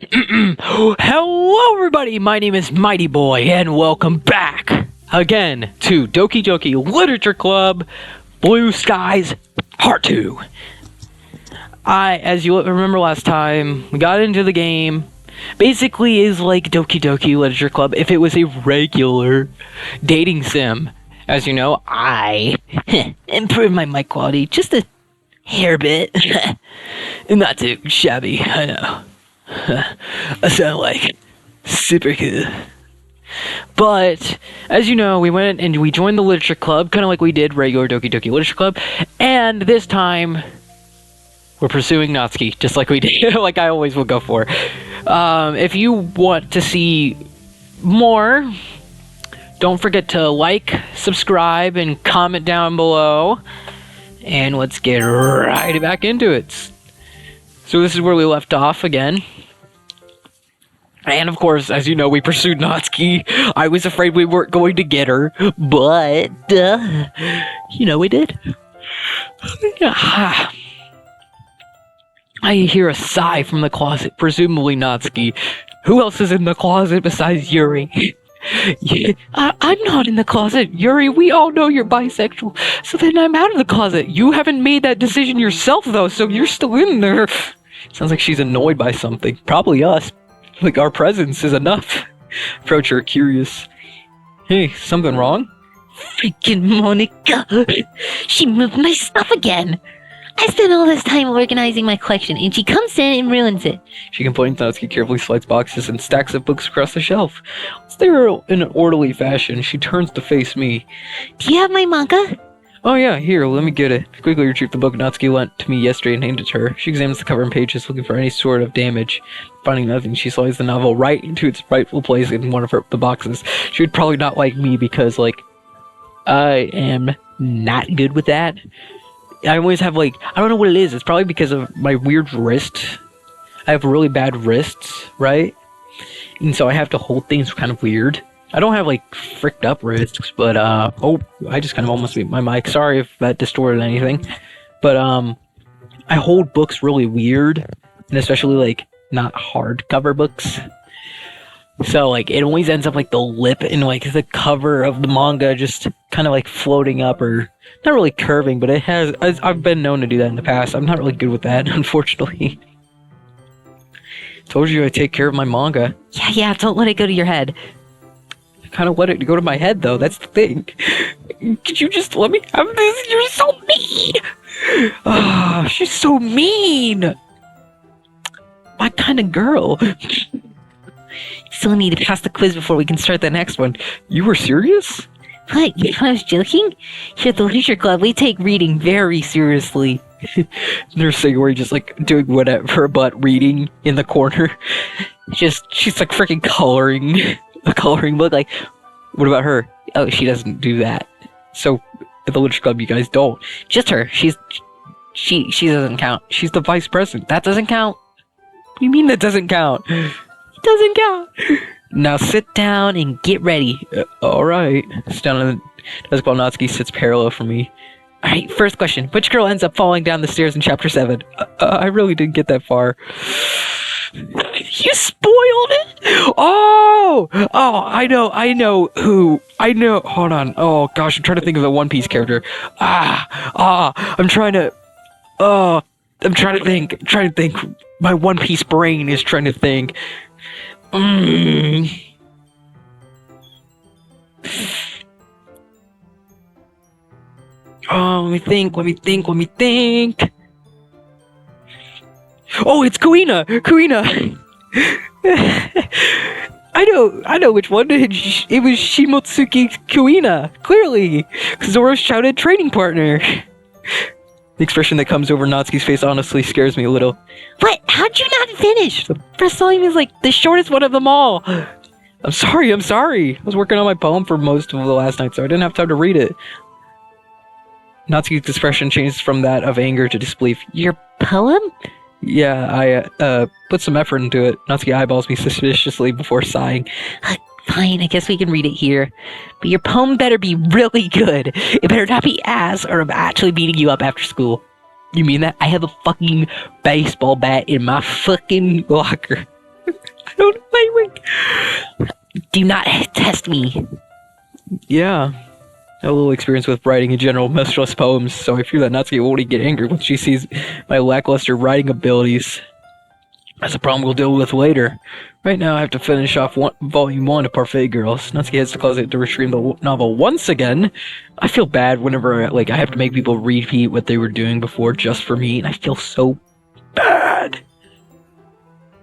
Hello everybody, my name is MightyBoy, and welcome back again to Doki Doki Literature Club Blue Skies Part 2. As you remember last time, we got into the game. Basically is like Doki Doki Literature Club if it was a regular dating sim. As you know, I improved my mic quality just a hair bit. Not too shabby, I know. I sound like super good. But, as you know, we went and we joined the Literature Club, kind of like we did regular Doki Doki Literature Club, and this time, we're pursuing Natsuki, just like we did, like I always will go for. If you want to see more, don't forget to like, subscribe, and comment down below, and let's get right back into it. So this is where we left off again. And of course, as you know, we pursued Natsuki. I was afraid we weren't going to get her, but, you know, we did. I hear a sigh from the closet, presumably Natsuki. Who else is in the closet besides Yuri? I'm not in the closet, Yuri. We all know you're bisexual, so then I'm out of the closet. You haven't made that decision yourself, though, so you're still in there. Sounds like she's annoyed by something. Probably us. Like, our presence is enough. Approach her, curious. Hey, something wrong? Freaking Monica! She moved my stuff again! I spent all this time organizing my collection, and she comes in and ruins it. She complains. Natsuki carefully slides boxes and stacks of books across the shelf. Once they are in an orderly fashion, she turns to face me. Do you have my manga? Oh yeah, here, let me get it. I quickly retrieve the book Natsuki lent to me yesterday and handed it to her. She examines the cover and pages, looking for any sort of damage. Finding nothing, she slides the novel right into its rightful place in one of the boxes. She would probably not like me because, like, I am not good with that. I always have, like, I don't know what it is. It's probably because of my weird wrist. I have really bad wrists, right? And so I have to hold things kind of weird. I don't have, like, fricked up wrists, but, oh, I just kind of almost beat my mic. Sorry if that distorted anything. But, I hold books really weird, and especially, like, not hardcover books. So, like, it always ends up, like, the lip and, like, the cover of the manga just kind of, like, floating up, or not really curving, but it has, I've been known to do that in the past. I'm not really good with that, unfortunately. Told you I take care of my manga. Yeah, don't let it go to your head. Kind of let it go to my head, though. That's the thing. Could you just let me have this? You're so mean. Ah, she's so mean. My kind of girl. Still need to pass the quiz before we can start the next one. You were serious? What? You thought I was joking? Here at the Literature Club, we take reading very seriously. There's saying where you're just like doing whatever but reading in the corner. She's like freaking coloring a coloring book. Like, what about her? Oh, she doesn't do that. So at the Literature Club, you guys don't. Just her. She doesn't count. She's the vice president. That doesn't count. What do you mean that doesn't count? It doesn't count. Now sit down and get ready. Alright. Sit down on the desk while Natsuki sits parallel from me. Alright, first question. Which girl ends up falling down the stairs in chapter 7? I really didn't get that far. You spoiled it? Oh, I know who. Hold on. Oh, gosh, I'm trying to think of the One Piece character. I'm trying to think. My One Piece brain is trying to think. Oh, let me think. Oh, it's Kuina! I know which one. It was Shimotsuki Kuina, clearly. Zoro's shouted training partner. The expression that comes over Natsuki's face honestly scares me a little. What? How'd you not finish? The first volume is like the shortest one of them all. I'm sorry. I was working on my poem for most of the last night, so I didn't have time to read it. Natsuki's expression changes from that of anger to disbelief. Your poem? Yeah, I put some effort into it. Natsuki eyeballs me suspiciously before sighing. Fine, I guess we can read it here. But your poem better be really good. It better not be ass, or I'm actually beating you up after school. You mean that? I have a fucking baseball bat in my fucking locker. Don't wait. Do not test me. Yeah. I have a little experience with writing in general mistress poems, so I fear that Natsuki will only get angry when she sees my lackluster writing abilities. That's a problem we'll deal with later. Right now, I have to finish off Volume 1 of Parfait Girls. Natsuki heads to closet to retrieve the novel once again. I feel bad whenever I have to make people repeat what they were doing before just for me, and I feel so bad.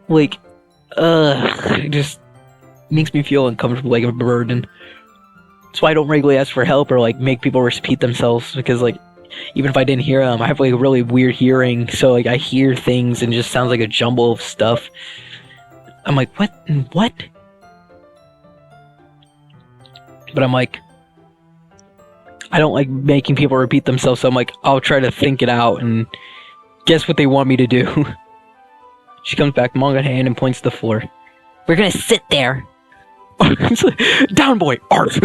It just makes me feel uncomfortable, like a burden. That's why I don't regularly ask for help or make people repeat themselves, because even if I didn't hear them, I have a really weird hearing, so I hear things and it just sounds like a jumble of stuff. I'm like, what? But I'm like, I don't like making people repeat themselves, so I'm like, I'll try to think it out and guess what they want me to do. She comes back, manga in hand, and points to the floor. We're gonna sit there. Down, boy! Art!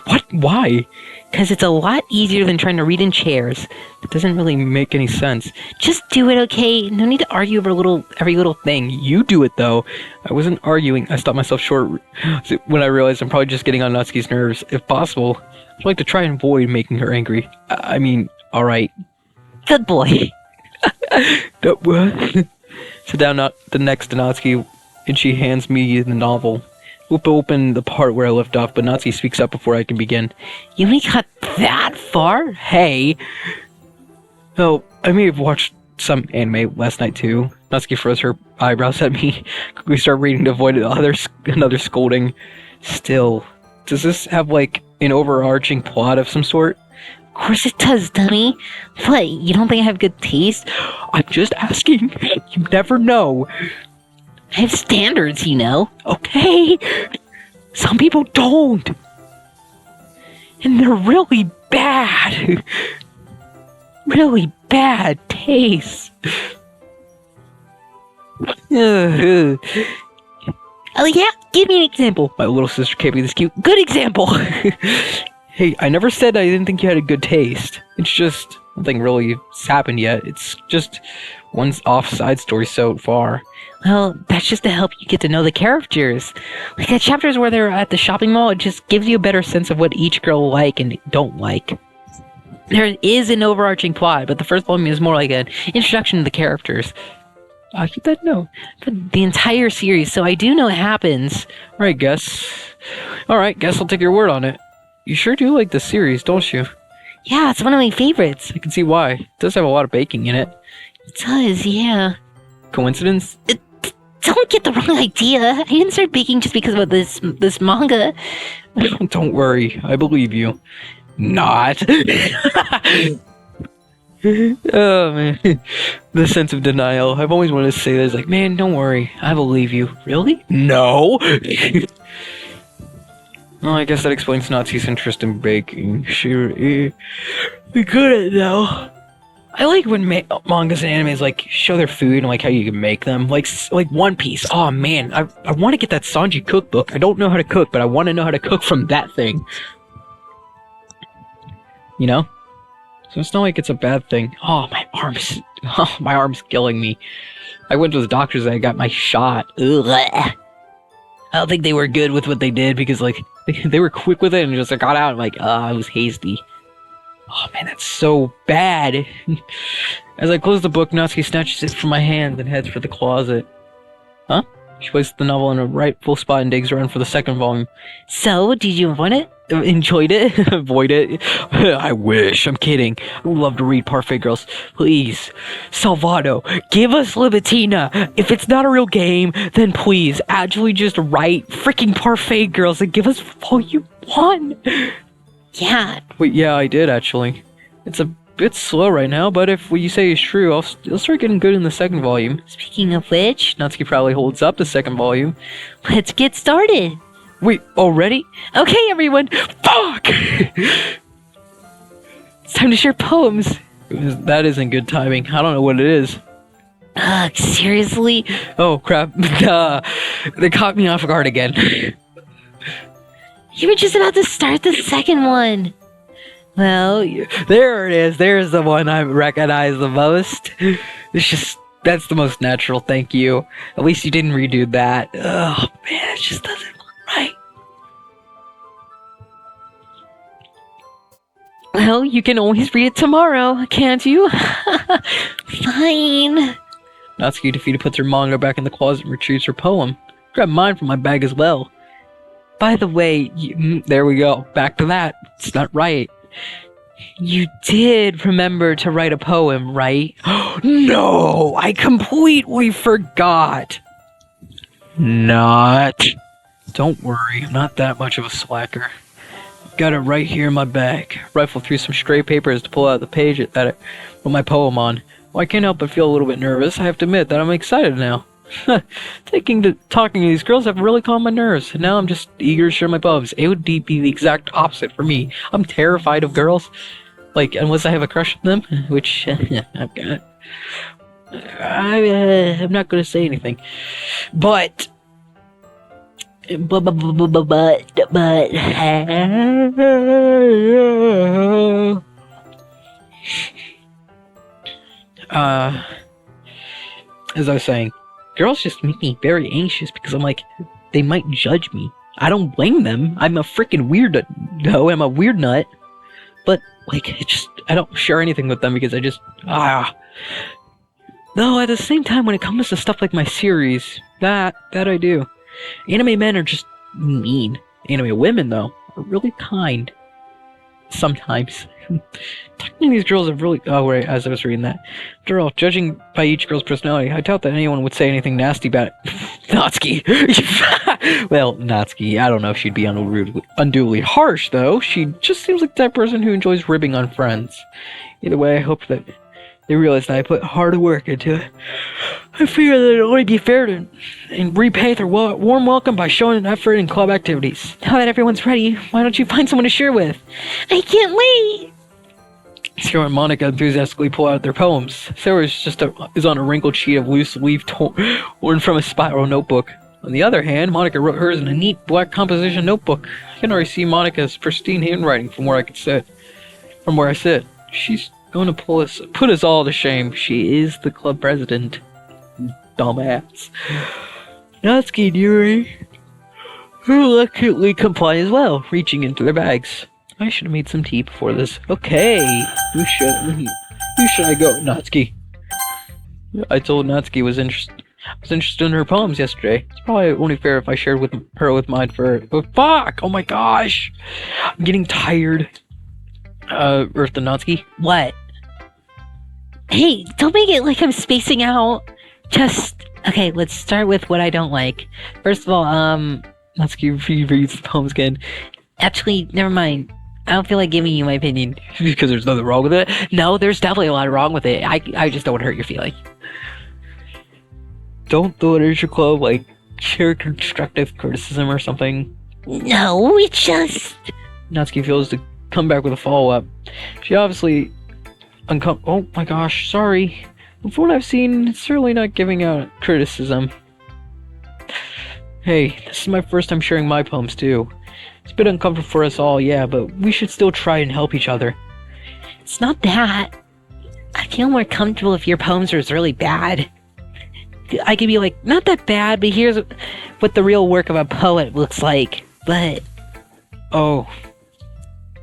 What? Why? Because it's a lot easier than trying to read in chairs. It doesn't really make any sense. Just do it, okay? No need to argue over every little thing. You do it, though. I wasn't arguing. I stopped myself short when I realized I'm probably just getting on Natsuki's nerves. If possible, I'd like to try and avoid making her angry. I mean, alright. Good boy. Sit down next to Natsuki, and she hands me the novel. We'll open the part where I left off, but Natsuki speaks up before I can begin. You only got that far? Hey! Oh, I may have watched some anime last night too. Natsuki froze her eyebrows at me. We start reading to avoid another scolding. Still, does this have an overarching plot of some sort? Of course it does, dummy. What, you don't think I have good taste? I'm just asking. You never know. I have standards, you know. Okay. Some people don't. And they're really bad. Really bad taste. Oh yeah? Give me an example. My little sister gave me this cute, good example. Hey, I never said I didn't think you had a good taste. It's just, nothing really has happened yet. It's just one off side story so far. Well, that's just to help you get to know the characters. The chapters where they're at the shopping mall, it just gives you a better sense of what each girl like and don't like. There is an overarching plot, but the first volume is more like an introduction to the characters. I keep that note. But the entire series, so I do know it happens. Alright, guess I'll take your word on it. You sure do like this series, don't you? Yeah, it's one of my favorites. I can see why. It does have a lot of baking in it. It does, yeah. Coincidence? Don't get the wrong idea. I didn't start baking just because of this manga. Don't worry, I believe you. Not. Oh man, the sense of denial. I've always wanted to say this, man, don't worry, I believe you. Really? No. Well, I guess that explains Natsuki's interest in baking. Sure, be good at it though. I like when mangas and animes show their food and how you can make them. Like One Piece. Oh man, I want to get that Sanji cookbook. I don't know how to cook, but I want to know how to cook from that thing. You know? So it's not like it's a bad thing. Oh, my arm's killing me. I went to the doctor's and I got my shot. Ugh. I don't think they were good with what they did because they were quick with it and just got out and I was hasty. Oh man, that's so bad. As I close the book, Natsuki snatches it from my hand and heads for the closet. Huh? She places the novel in a rightful spot and digs around for the second volume. So, did you avoid it? Enjoyed it? Avoid it? I wish. I'm kidding. I would love to read Parfait Girls. Please. Salvato, give us Libitina. If it's not a real game, then please, actually just write freaking Parfait Girls and give us Volume 1. Yeah. Wait, yeah, I did actually. It's a bit slow right now, but if what you say is true, I'll start getting good in the second volume. Speaking of which, Natsuki probably holds up the second volume. Let's get started. Wait, already? Okay, everyone. Fuck! It's time to share poems. That isn't good timing. I don't know what it is. Ugh, seriously? Oh, crap. They caught me off guard again. You were just about to start the second one. Well, there it is. There's the one I recognize the most. It's just That's the most natural, thank you. At least you didn't redo that. Oh, man, it just doesn't look right. Well, you can always read it tomorrow, can't you? Fine. Natsuki defeated puts her manga back in the closet and retrieves her poem. Grab mine from my bag as well. By the way, there we go. Back to that. It's not right. You did remember to write a poem, right? No! I completely forgot! Not. Don't worry, I'm not that much of a slacker. Got it right here in my bag. Rifle through some stray papers to pull out the page that I put my poem on. Well, I can't help but feel a little bit nervous. I have to admit that I'm excited now. Talking to these girls have really calmed my nerves, and now I'm just eager to share my poems. It would be the exact opposite for me. I'm terrified of girls. Like, unless I have a crush on them, which I've got. I'm not going to say anything. But... as I was saying, girls just make me very anxious because I'm like, they might judge me. I don't blame them. I'm a freaking weird. No, I'm a weird nut. But like, I don't share anything with them because I just Though at the same time, when it comes to stuff like my series, that I do. Anime men are just mean. Anime women, though, are really kind. Sometimes. Talking to these girls have really... Oh, right, as I was reading that. After all, judging by each girl's personality, I doubt that anyone would say anything nasty about Natsuki. Well, Natsuki, I don't know if she'd be unduly harsh, though. She just seems like that person who enjoys ribbing on friends. Either way, I hope that they realize that I put hard work into it. I figure that it'll only be fair to and repay their warm welcome by showing an effort in club activities. Now that everyone's ready, why don't you find someone to share with? I can't wait! Sarah and Monica enthusiastically pull out their poems. Sarah is on a wrinkled sheet of loose leaf torn from a spiral notebook. On the other hand, Monica wrote hers in a neat black composition notebook. I can already see Monica's pristine handwriting from where I sit. She's going to put us all to shame. She is the club president. Dumbass. Natsuki and Yuri reluctantly comply as well, reaching into their bags. I should have made some tea before this. Okay, who should I go? Natsuki. I told Natsuki I was interested in her poems yesterday. It's probably only fair if I shared with mine for... But fuck! Oh my gosh! I'm getting tired. Earth and Natsuki? What? Hey, don't make it like I'm spacing out. Okay, let's start with what I don't like. First of all, Natsuki reads the poems again. Actually, never mind. I don't feel like giving you my opinion. Because there's nothing wrong with it? No, there's definitely a lot wrong with it. I just don't want to hurt your feelings. Don't the literature club, like, share constructive criticism or something? No, it's just... Natsuki feels to come back with a follow-up. She obviously... Oh my gosh, sorry. From what I've seen, it's certainly not giving out criticism. Hey, this is my first time sharing my poems too. It's a bit uncomfortable for us all, yeah, but we should still try and help each other. It's not that. I feel more comfortable if your poems are really bad. I could be like, not that bad, but here's what the real work of a poet looks like. But... Oh.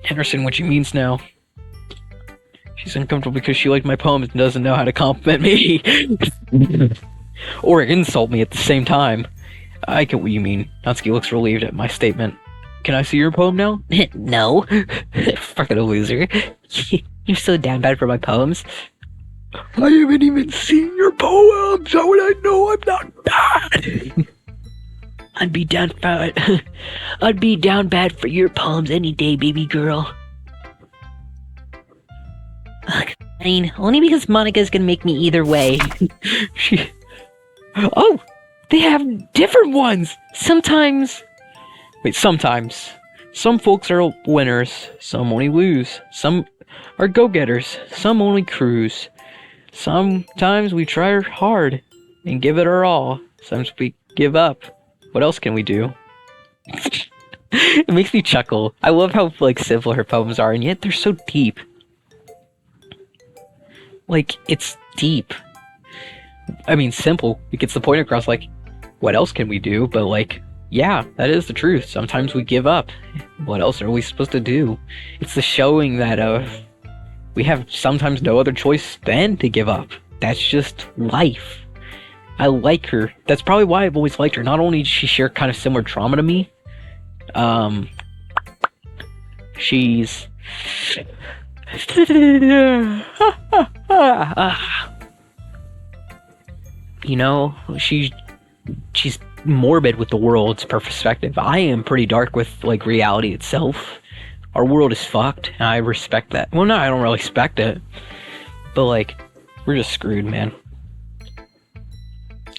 I understand what she means now. She's uncomfortable because she liked my poems and doesn't know how to compliment me. Or insult me at the same time. I get what you mean. Natsuki looks relieved at my statement. Can I see your poem now? No. Fucking a loser. You're so down bad for my poems. I haven't even seen your poems. How would I know I'm not bad? I'd be down bad for your poems any day, baby girl. Fine, only because Monica's gonna make me either way. Oh, they have different ones. Sometimes. Some folks are winners. Some only lose. Some are go-getters. Some only cruise. Sometimes we try hard and give it our all. Sometimes we give up. What else can we do? It makes me chuckle. I love how like simple her poems are, and yet they're so deep. Like, it's deep. I mean, simple. It gets the point across, like, what else can we do? But, like, yeah, that is the truth. Sometimes we give up. What else are we supposed to do? It's the showing that, we have sometimes no other choice than to give up. That's just life. I like her. That's probably why I've always liked her. Not only does she share kind of similar trauma to me, she's... you know, she's morbid with the world's perspective. I am pretty dark with, like, reality itself. Our world is fucked, and I respect that. Well, no, I don't really respect it. But, like, we're just screwed, man.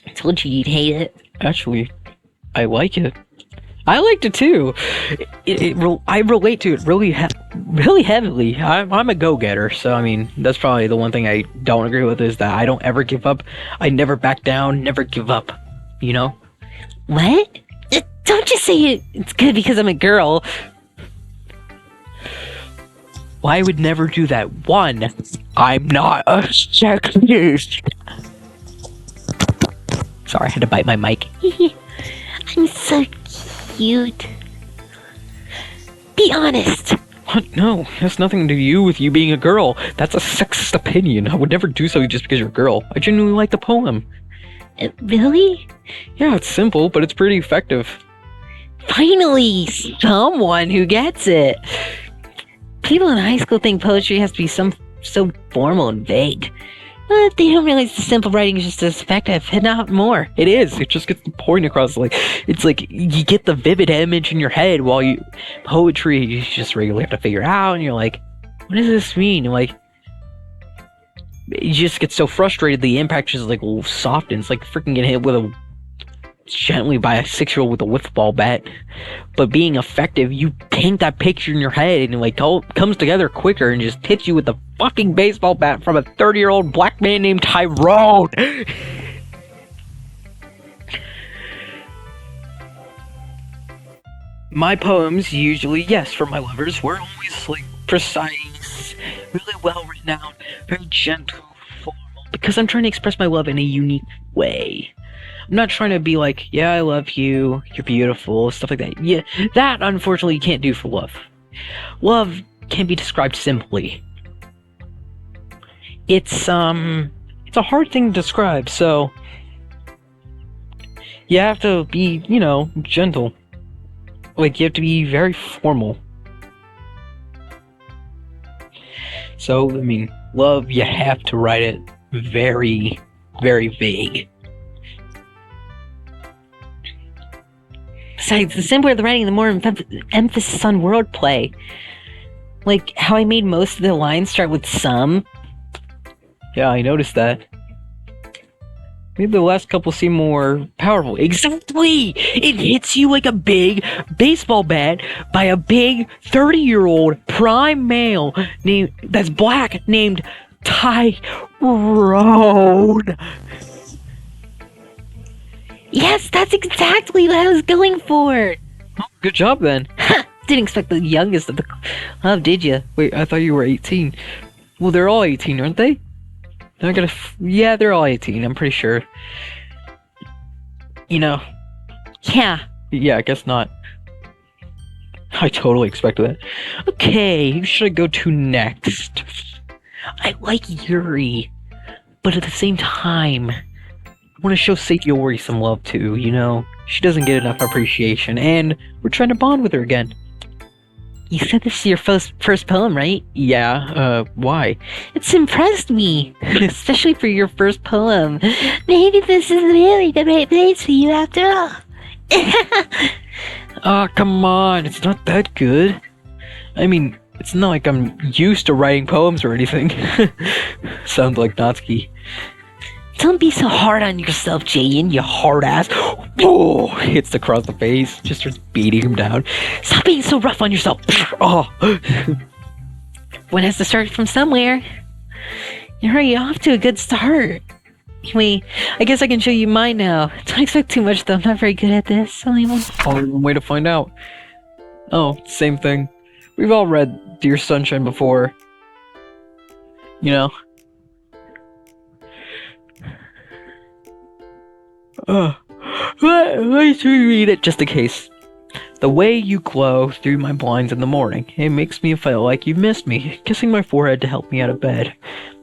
I told you you'd hate it. Actually, I like it. I liked it too. I relate to it really heavily. I'm a go-getter, so I mean, that's probably the one thing I don't agree with is that I don't ever give up. I never back down, never give up. You know? What? Don't just say it's good because I'm a girl. Well, I would never do that. One, I'm not a sexist. Sorry, I had to bite my mic. I'm so cute. Be honest. What? No, it has nothing to do with you being a girl. That's a sexist opinion. I would never do so just because you're a girl. I genuinely like the poem. Really? Yeah, it's simple, but it's pretty effective. Finally, someone who gets it. People in high school think poetry has to be so formal and vague. But they don't realize the simple writing is just as effective, if not more. It is. It just gets the point across. Like, it's like you get the vivid image in your head while poetry, you just regularly have to figure out, and you're like, what does this mean? And, like, you just get so frustrated, the impact just, like, softens. Like freaking getting hit with gently by a 6-year-old with a wiffle ball bat. But being effective, you paint that picture in your head and like all comes together quicker and just hits you with a fucking baseball bat from a 30-year-old black man named Tyrone. My poems usually, yes, for my lovers, were always like precise, really well written out, very gentle, formal, because I'm trying to express my love in a unique way. I'm not trying to be like, yeah, I love you, you're beautiful, stuff like that. Yeah, that unfortunately you can't do for love. Love can be described simply. It's a hard thing to describe, so you have to be, you know, gentle. Like, you have to be very formal. So, I mean, love, you have to write it very, very vague. Besides, the simpler the writing, the more emphasis on wordplay. Like how I made most of the lines start with some. Yeah, I noticed that. Maybe the last couple seem more powerful. Exactly! It hits you like a big baseball bat by a big 30-year-old prime male that's black named Tyrone. Yes, that's exactly what I was going for. Oh, good job then. Didn't expect the youngest of the club, did you? Wait, I thought you were 18. Well, they're all 18, aren't they? Yeah, they're all 18, I'm pretty sure. You know. Yeah. Yeah, I guess not. I totally expected that. Okay, who should I go to next? I like Yuri, but at the same time, I want to show Sayori some love too, you know? She doesn't get enough appreciation, and we're trying to bond with her again. You said this is your first poem, right? Yeah, why? It's impressed me, especially for your first poem. Maybe this is really the right place for you after all. Oh, come on, it's not that good. I mean, it's not like I'm used to writing poems or anything. Sounds like Natsuki. Don't be so hard on yourself, Jayan, you hard ass. Oh, hits across the face, just starts beating him down. Stop being so rough on yourself. Oh. One has to start from somewhere. You're already off to a good start. Anyway, I guess I can show you mine now. Don't expect too much though, I'm not very good at this. Only one way to find out. Oh, same thing. We've all read Dear Sunshine before. You know? Let's reread it just in case. The way you glow through my blinds in the morning, it makes me feel like you've missed me, kissing my forehead to help me out of bed,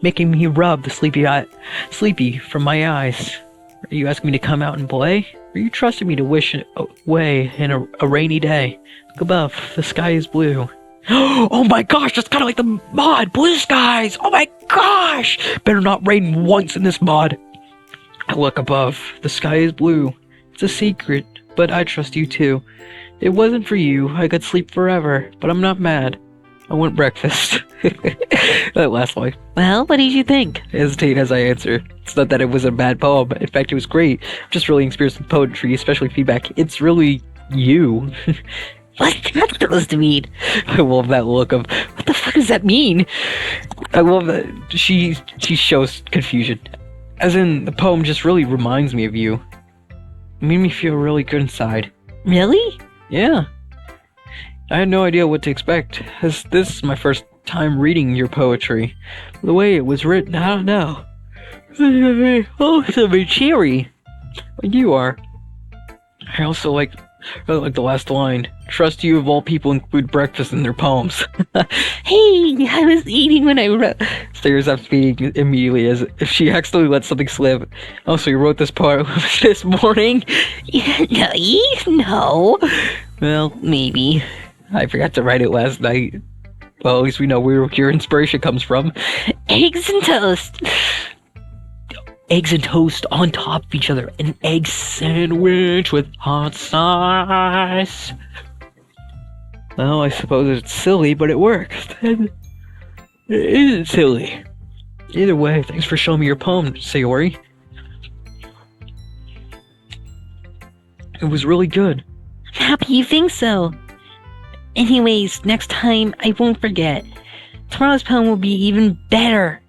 making me rub the sleepy from my eyes. Are you asking me to come out and play? Are you trusting me to wish away in a rainy day? Look above, the sky is blue. Oh my gosh, that's kind of like the mod, blue skies! Oh my gosh! Better not rain once in this mod. I look above, the sky is blue. It's a secret, but I trust you too. It wasn't for you, I could sleep forever, but I'm not mad. I want breakfast. That last line. Well, what did you think? I hesitate as I answer. It's not that it was a bad poem. In fact, it was great. I'm just really experienced with poetry, especially feedback. It's really you. What's that supposed to mean? I love that look of, What the fuck does that mean? I love that she shows confusion. As in, the poem just really reminds me of you. It made me feel really good inside. Really? Yeah. I had no idea what to expect, as this is my first time reading your poetry. The way it was written, I don't know. Oh, so very cheery. Like you are. I also like the last line. Trust you of all people include breakfast in their poems. Hey, I was eating when I wrote. Stares up speaking immediately as if she accidentally let something slip. Also, you wrote this part this morning? No. Well, maybe. I forgot to write it last night. Well, at least we know where your inspiration comes from. Eggs and toast. Eggs and toast on top of each other. An egg sandwich with hot sauce. Well, I suppose it's silly, but it works. It isn't silly. Either way, thanks for showing me your poem, Sayori. It was really good. I'm happy you think so. Anyways, next time I won't forget. Tomorrow's poem will be even better.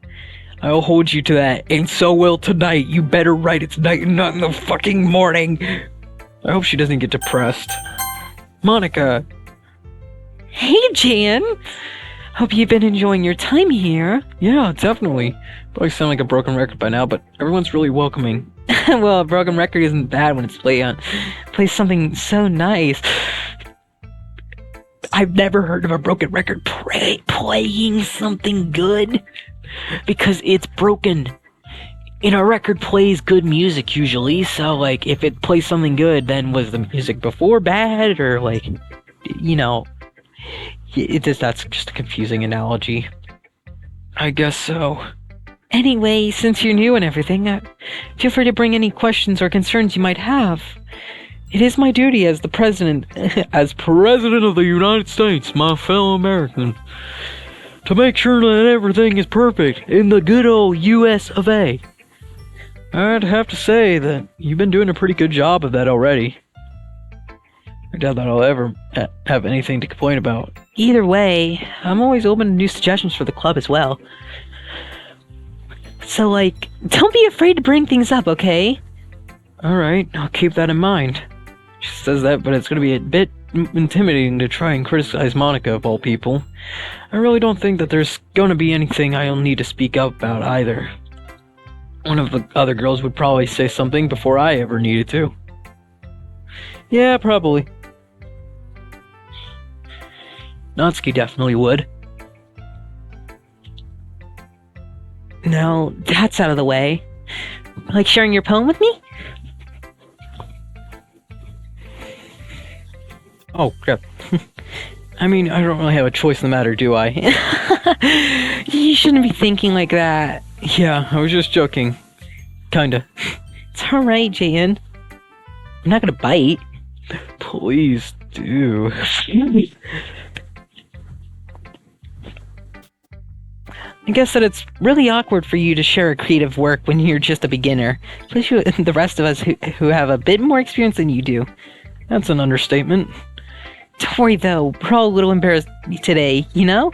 I'll hold you to that, and so will tonight. You better write it tonight and not in the fucking morning. I hope she doesn't get depressed. Monica! Hey, Jan. Hope you've been enjoying your time here. Yeah, definitely. Probably sound like a broken record by now, but everyone's really welcoming. Well, a broken record isn't bad when it's plays something so nice. I've never heard of a broken record playing something good because it's broken. And a record plays good music usually, so like if it plays something good, then was the music before bad or like, you know, that's just a confusing analogy. I guess so. Anyway, since you're new and everything, feel free to bring any questions or concerns you might have. It is my duty as the president, as president of the United States, my fellow American, to make sure that everything is perfect in the good old US of A. I'd have to say that you've been doing a pretty good job of that already. I doubt that I'll ever have anything to complain about. Either way, I'm always open to new suggestions for the club as well. So, like, don't be afraid to bring things up, okay? Alright, I'll keep that in mind. She says that, but it's gonna be a bit intimidating to try and criticize Monica of all people. I really don't think that there's gonna be anything I'll need to speak up about either. One of the other girls would probably say something before I ever needed to. Yeah, probably. Natsuki definitely would. Now, that's out of the way. Like sharing your poem with me? Oh, crap. I mean, I don't really have a choice in the matter, do I? You shouldn't be thinking like that. Yeah, I was just joking. Kinda. It's alright, Jan. I'm not gonna bite. Please do. I guess that it's really awkward for you to share a creative work when you're just a beginner. Especially with the rest of us who have a bit more experience than you do. That's an understatement. Don't worry though, we're all a little embarrassed today, you know?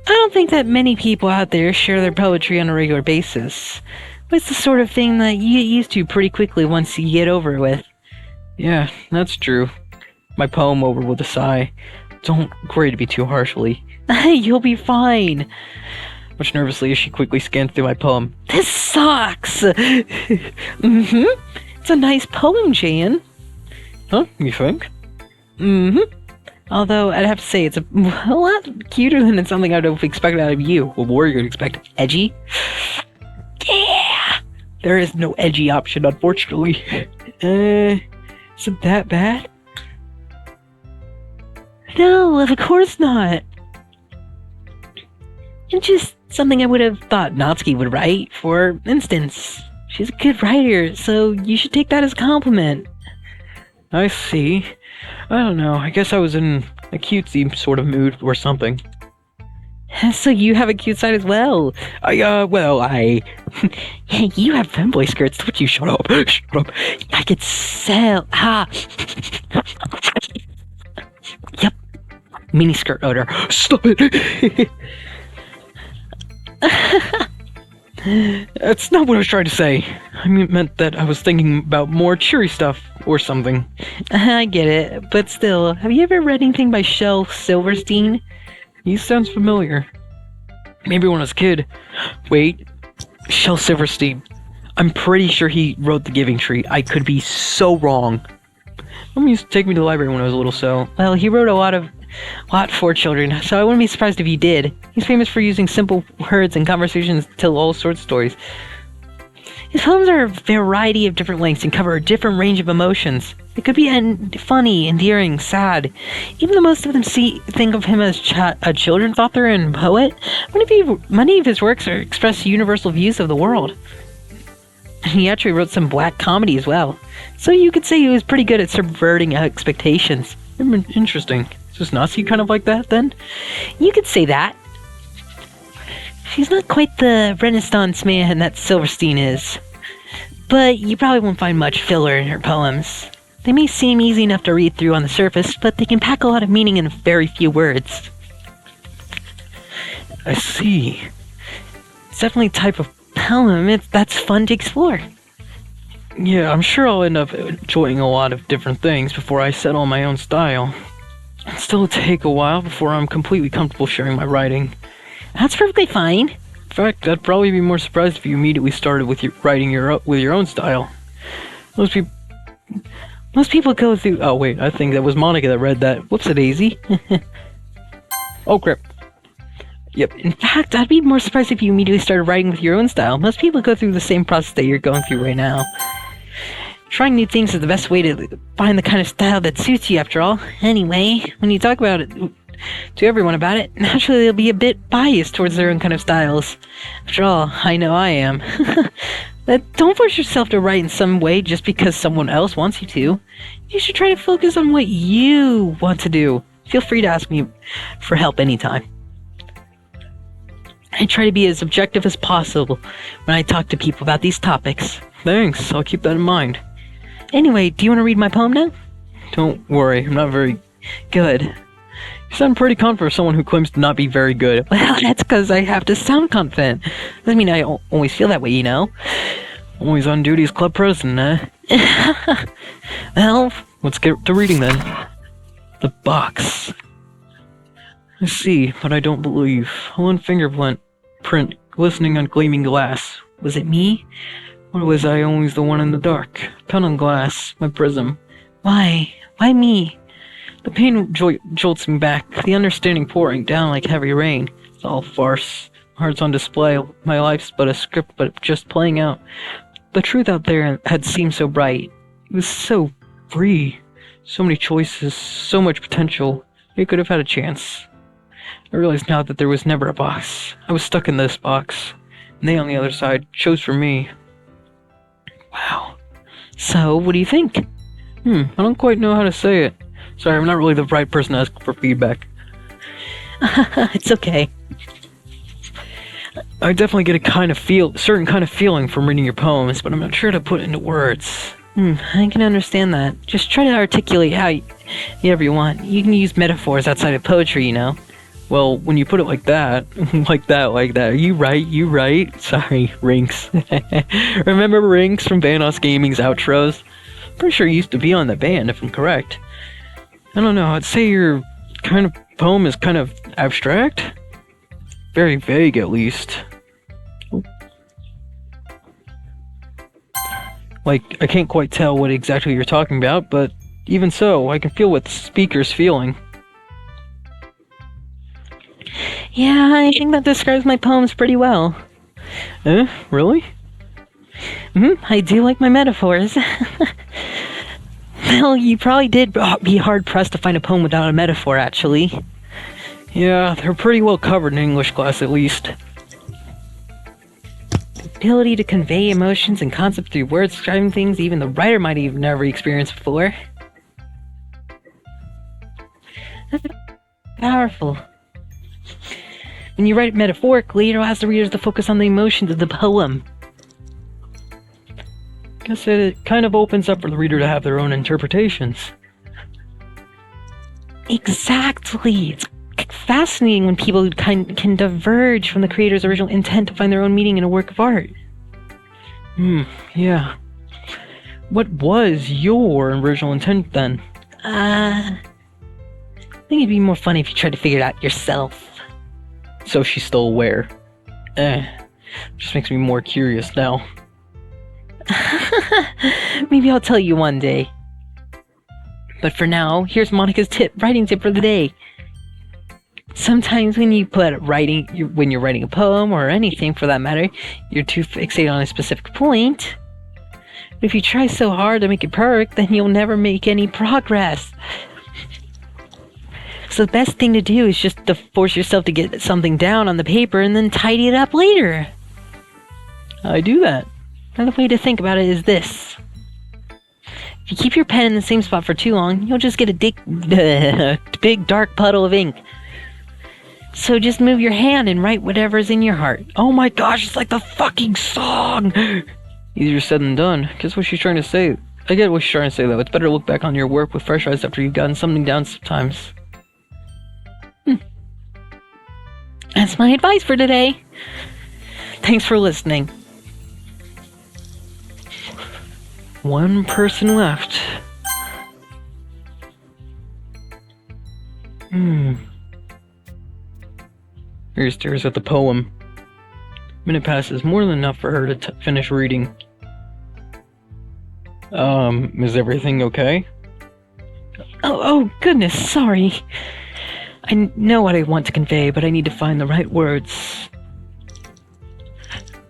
I don't think that many people out there share their poetry on a regular basis. But it's the sort of thing that you get used to pretty quickly once you get over it with. Yeah, that's true. My poem over with a sigh. Don't grade me too harshly. You'll be fine. Much nervously as she quickly scans through my poem. This sucks! It's a nice poem, Jan. Huh? You think? Mm-hmm. Although, I'd have to say, it's a lot cuter than it's something I'd have expected out of you. What were you gonna expect? Edgy? Yeah! There is no edgy option, unfortunately. Is it that bad? No, of course not. It's just something I would have thought Natsuki would write, for instance. She's a good writer, so you should take that as a compliment. I see. I don't know. I guess I was in a cutesy sort of mood or something. So you have a cute side as well. Hey, You have femboy skirts, don't you? shut up. Shut up. I could sell. Ha! Yep. Mini skirt odor. Stop it. That's not what I was trying to say. I meant that I was thinking about more cheery stuff or something. I get it, but still, have you ever read anything by Shel Silverstein? He sounds familiar. Maybe when I was a kid. Wait, Shel Silverstein. I'm pretty sure he wrote The Giving Tree. I could be so wrong. Mom used to take me to the library when I was little, so... Well, he wrote a lot for children, so I wouldn't be surprised if he did. He's famous for using simple words and conversations to tell all sorts of stories. His poems are a variety of different lengths and cover a different range of emotions. It could be funny, endearing, sad. Even though most of them think of him as a children's author and poet, many of his works express universal views of the world. He actually wrote some black comedy as well, so you could say he was pretty good at subverting expectations. Interesting. Is Natsuki kind of like that, then? You could say that. She's not quite the Renaissance man that Silverstein is, but you probably won't find much filler in her poems. They may seem easy enough to read through on the surface, but they can pack a lot of meaning in very few words. I see. It's definitely a type of poem that's fun to explore. Yeah, I'm sure I'll end up enjoying a lot of different things before I settle on my own style. It'll still take a while before I'm completely comfortable sharing my writing. That's perfectly fine. In fact, I'd probably be more surprised if you immediately started with writing with your own style. Most people go through... Oh, wait, I think that was Monica that read that. Whoops-a-daisy. Oh, crap. Yep. In fact, I'd be more surprised if you immediately started writing with your own style. Most people go through the same process that you're going through right now. Trying new things is the best way to find the kind of style that suits you, after all. Anyway, when you talk about it to everyone about it, naturally they'll be a bit biased towards their own kind of styles. After all, I know I am. But don't force yourself to write in some way just because someone else wants you to. You should try to focus on what you want to do. Feel free to ask me for help anytime. I try to be as objective as possible when I talk to people about these topics. Thanks, I'll keep that in mind. Anyway, do you want to read my poem now? Don't worry, I'm not very good. You sound pretty confident for someone who claims to not be very good. Well, that's because I have to sound confident. Doesn't mean I always feel that way, you know? Always on duty as club president, eh? Well, let's get to reading then. The box. I see, but I don't believe. One fingerprint glistening on gleaming glass. Was it me? Or was I always the one in the dark? Pen on glass, my prism. Why? Why me? The pain jolts me back, the understanding pouring down like heavy rain. It's all farce. My heart's on display. My life's but a script, but just playing out. The truth out there had seemed so bright. It was so free. So many choices, so much potential. It could have had a chance. I realize now that there was never a box. I was stuck in this box. And they on the other side chose for me. Wow. So, what do you think? I don't quite know how to say it. Sorry, I'm not really the right person to ask for feedback. It's okay. I definitely get a certain kind of feeling from reading your poems, but I'm not sure to put it into words. I can understand that. Just try to articulate however you want. You can use metaphors outside of poetry, you know? Well, when you put it like that, like that, you right. Sorry, Rinks. Remember Rinks from Vanos Gaming's outros? Pretty sure you used to be on that band, if I'm correct. I don't know, I'd say your kind of poem is kind of abstract? Very vague, at least. Like, I can't quite tell what exactly you're talking about, but even so, I can feel what the speaker's feeling. Yeah, I think that describes my poems pretty well. Really? I do like my metaphors. Well, you probably did be hard-pressed to find a poem without a metaphor, actually. Yeah, they're pretty well covered in English class, at least. Ability to convey emotions and concepts through words, describing things even the writer might have never experienced before. That's powerful. When you write metaphorically, it allows the readers to focus on the emotions of the poem. Guess it kind of opens up for the reader to have their own interpretations. Exactly. It's fascinating when people can diverge from the creator's original intent to find their own meaning in a work of art. Yeah. What was your original intent then? I think it'd be more funny if you tried to figure it out yourself. So she's still aware. Just makes me more curious now. Maybe I'll tell you one day. But for now, here's Monica's writing tip for the day. Sometimes when you when you're writing a poem or anything for that matter, you're too fixated on a specific point. But if you try so hard to make it perfect, then you'll never make any progress. So the best thing to do is just to force yourself to get something down on the paper and then tidy it up later. I do that. Another way to think about it is this. If you keep your pen in the same spot for too long, you'll just get a big dark puddle of ink. So just move your hand and write whatever's in your heart. Oh my gosh, it's like the fucking song! Easier said than done. Guess what she's trying to say. I get what she's trying to say though. It's better to look back on your work with fresh eyes after you've gotten something down sometimes. That's my advice for today. Thanks for listening. One person left. Mary stares at the poem. Minute passes, more than enough for her to finish reading. Is everything okay? Oh, goodness, sorry. I know what I want to convey, but I need to find the right words.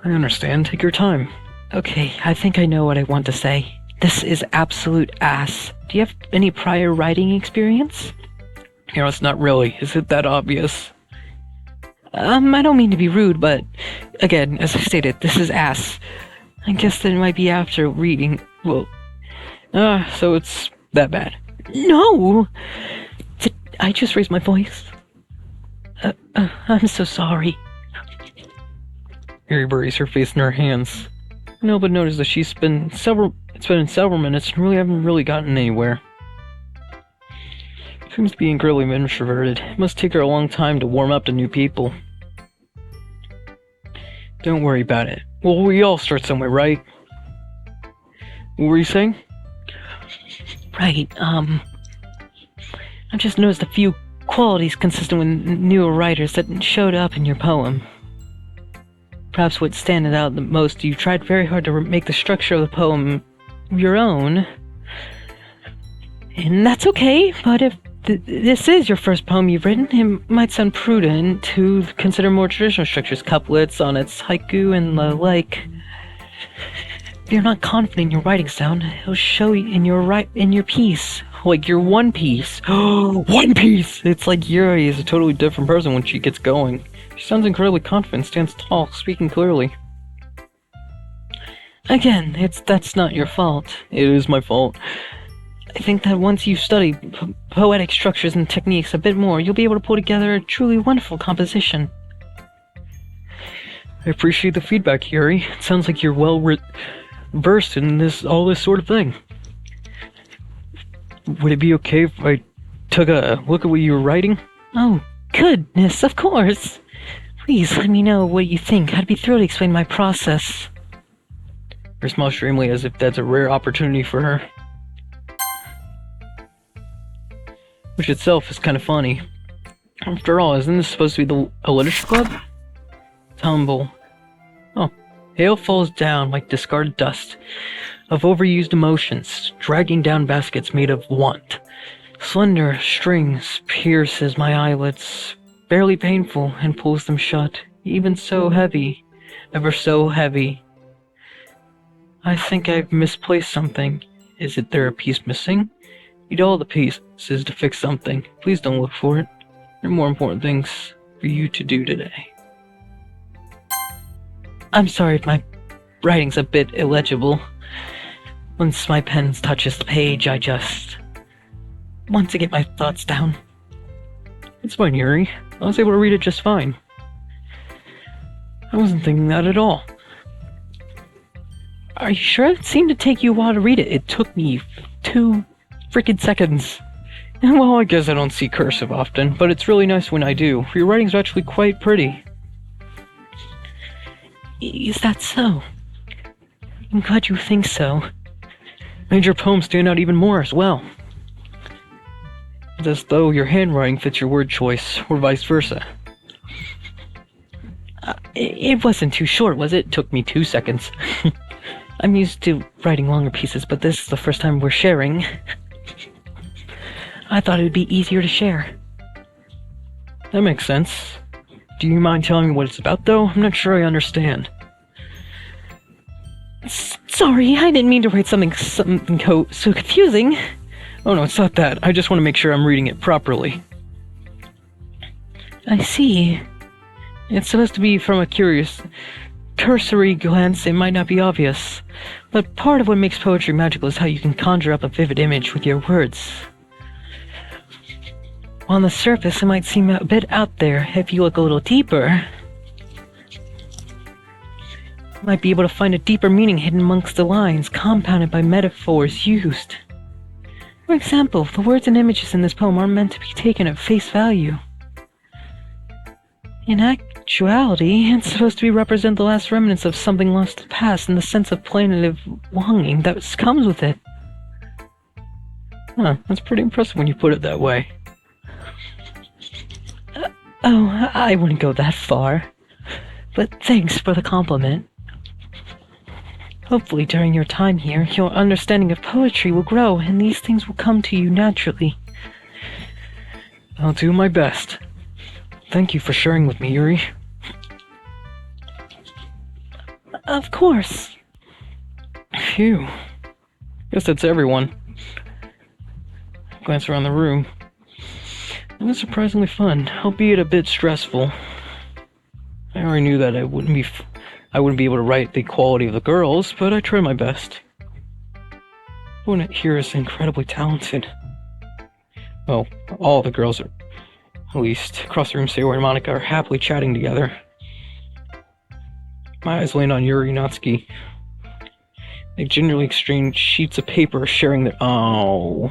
I understand. Take your time. Okay, I think I know what I want to say. This is absolute ass. Do you have any prior writing experience? You know, it's not really. Is it that obvious? I don't mean to be rude, but again, as I stated, this is ass. I guess that it might be after reading. Well, so it's that bad. No! Did I just raise my voice? I'm so sorry. Mary buries her face in her hands. No, but notice that it's been several minutes and haven't really gotten anywhere. Seems to be incredibly introverted. It must take her a long time to warm up to new people. Don't worry about it. Well, we all start somewhere, right? What were you saying? Right, I just noticed a few qualities consistent with newer writers that showed up in your poem. Perhaps what stands out the most, you tried very hard to make the structure of the poem your own. And that's okay, but if this is your first poem you've written, it might sound prudent to consider more traditional structures, couplets, sonnets, haiku, and the like. If you're not confident in your writing sound, it'll show in your piece. Like your One Piece. Oh, One Piece! It's like Yuri is a totally different person when she gets going. She sounds incredibly confident, stands tall, speaking clearly. Again, that's not your fault. It is my fault. I think that once you study poetic structures and techniques a bit more, you'll be able to pull together a truly wonderful composition. I appreciate the feedback, Yuri. It sounds like you're well versed in all this sort of thing. Would it be okay if I took a look at what you were writing? Oh, goodness, of course. Please let me know what you think. I'd be thrilled to explain my process. Her smile extremely as if that's a rare opportunity for her. Which itself is kind of funny. After all, isn't this supposed to be a literature club? Tumble. Oh. Hail falls down like discarded dust. of overused emotions, dragging down baskets made of want. Slender strings pierces my eyelids, barely painful, and pulls them shut, even so heavy, ever so heavy. I think I've misplaced something. Is it there a piece missing? Need all the pieces to fix something. Please don't look for it. There are more important things for you to do today. I'm sorry if my writing's a bit illegible. Once my pen touches the page, I just want to get my thoughts down. It's fine, Yuri. I was able to read it just fine. I wasn't thinking that at all. Are you sure? It seemed to take you a while to read it. It took me 2 freaking seconds. Well, I guess I don't see cursive often, but it's really nice when I do. Your writing's actually quite pretty. Is that so? I'm glad you think so. Made your poems stand out even more as well. It's as though your handwriting fits your word choice, or vice versa. It wasn't too short, was it? It took me 2 seconds. I'm used to writing longer pieces, but this is the first time we're sharing. I thought it would be easier to share. That makes sense. Do you mind telling me what it's about, though? I'm not sure I understand. Sorry, I didn't mean to write something so confusing. Oh no, it's not that. I just want to make sure I'm reading it properly. I see. It's supposed to be from a cursory glance. It might not be obvious, but part of what makes poetry magical is how you can conjure up a vivid image with your words. On the surface, it might seem a bit out there. If you look a little deeper, you might be able to find a deeper meaning hidden amongst the lines, compounded by metaphors used. For example, the words and images in this poem aren't meant to be taken at face value. In actuality, it's supposed to represent the last remnants of something lost to the past and the sense of plaintive longing that comes with it. Huh, that's pretty impressive when you put it that way. Oh, I wouldn't go that far. But thanks for the compliment. Hopefully during your time here, your understanding of poetry will grow and these things will come to you naturally. I'll do my best. Thank you for sharing with me, Yuri. Of course. Phew. Guess that's everyone. Glance around the room. It was surprisingly fun, albeit a bit stressful. I already knew that I wouldn't be able to write the quality of the girls, but I tried my best. Everyone here is incredibly talented. Well, all the girls are, at least, across the room, Sayori and Monica are happily chatting together. My eyes land on Yuri and Natsuki. They gingerly exchange sheets of paper, sharing their— oh.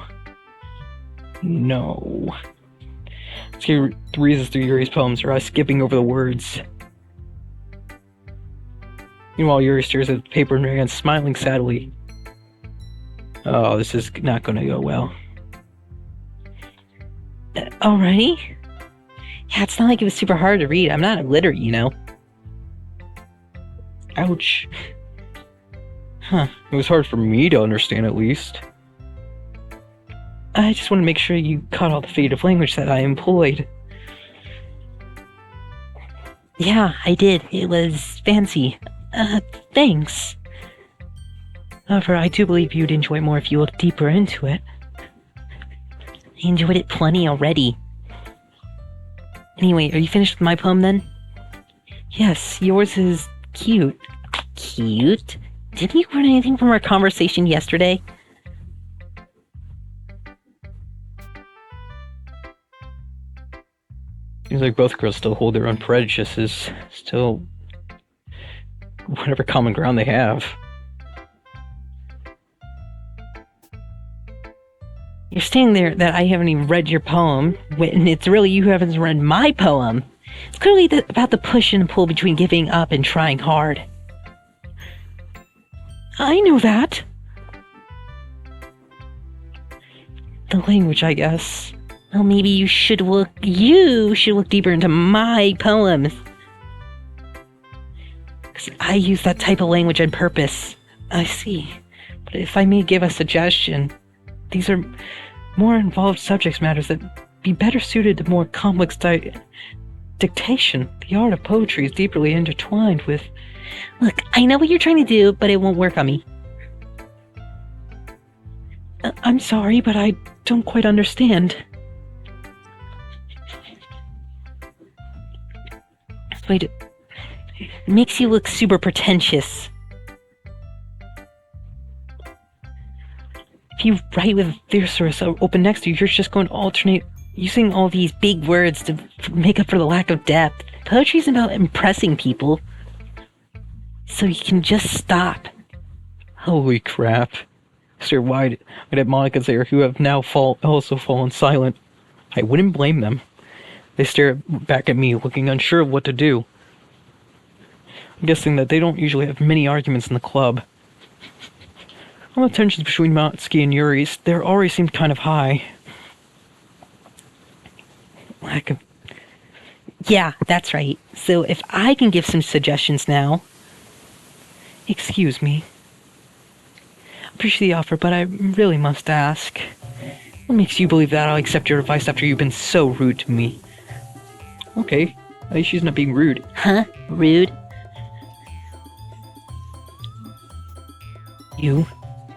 No. Natsuki reads through Yuri's poems, her eyes skipping over the words. Meanwhile, Yuri stares at the paper in her hand, smiling sadly. Oh, this is not gonna go well. Alrighty? Yeah, it's not like it was super hard to read. I'm not illiterate, you know. Ouch. Huh, it was hard for me to understand at least. I just want to make sure you caught all the figurative language that I employed. Yeah, I did. It was fancy. Thanks. However, I do believe you'd enjoy it more if you looked deeper into it. I enjoyed it plenty already. Anyway, are you finished with my poem then? Yes, yours is cute. Cute? Didn't you learn anything from our conversation yesterday? Seems like both girls still hold their own prejudices, still whatever common ground they have. You're saying there that I haven't even read your poem, when it's really you who haven't read my poem. It's clearly about the push and pull between giving up and trying hard. I know that. The language, I guess. Well, maybe you should look deeper into my poems. Because I use that type of language on purpose. I see. But if I may give a suggestion, these are more involved subject matters that be better suited to more complex dictation. The art of poetry is deeply intertwined with... Look, I know what you're trying to do, but it won't work on me. I'm sorry, but I don't quite understand. Wait, it makes you look super pretentious. If you write with a thesaurus open next to you, you're just going to alternate using all these big words to make up for the lack of depth. Poetry isn't about impressing people, so you can just stop. Holy crap. Stare wide at Monica's there, who have now also fallen silent. I wouldn't blame them. They stare back at me, looking unsure of what to do. I'm guessing that they don't usually have many arguments in the club. All the tensions between Natsuki and Yuri's, they already seemed kind of high. Yeah, that's right. So if I can give some suggestions now... Excuse me. I appreciate the offer, but I really must ask. What makes you believe that I'll accept your advice after you've been so rude to me? Okay, at least she's not being rude. Huh? Rude? Do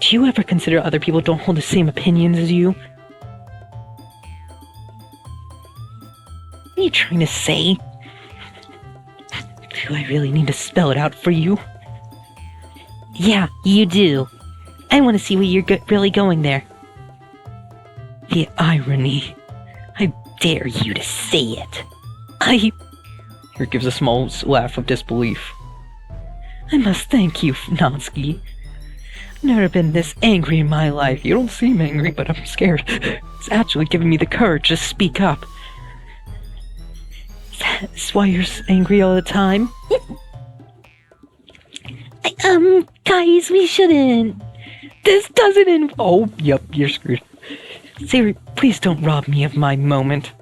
you ever consider other people don't hold the same opinions as you? What are you trying to say? Do I really need to spell it out for you? Yeah, you do. I want to see where you're really going there. The irony. I dare you to say it. Here gives a small laugh of disbelief. I must thank you, Natsuki. I've never been this angry in my life. You don't seem angry, but I'm scared. It's actually giving me the courage to speak up. That's why you're angry all the time? Guys, we shouldn't. This doesn't Oh, yep, you're screwed. Siri, please don't rob me of my moment.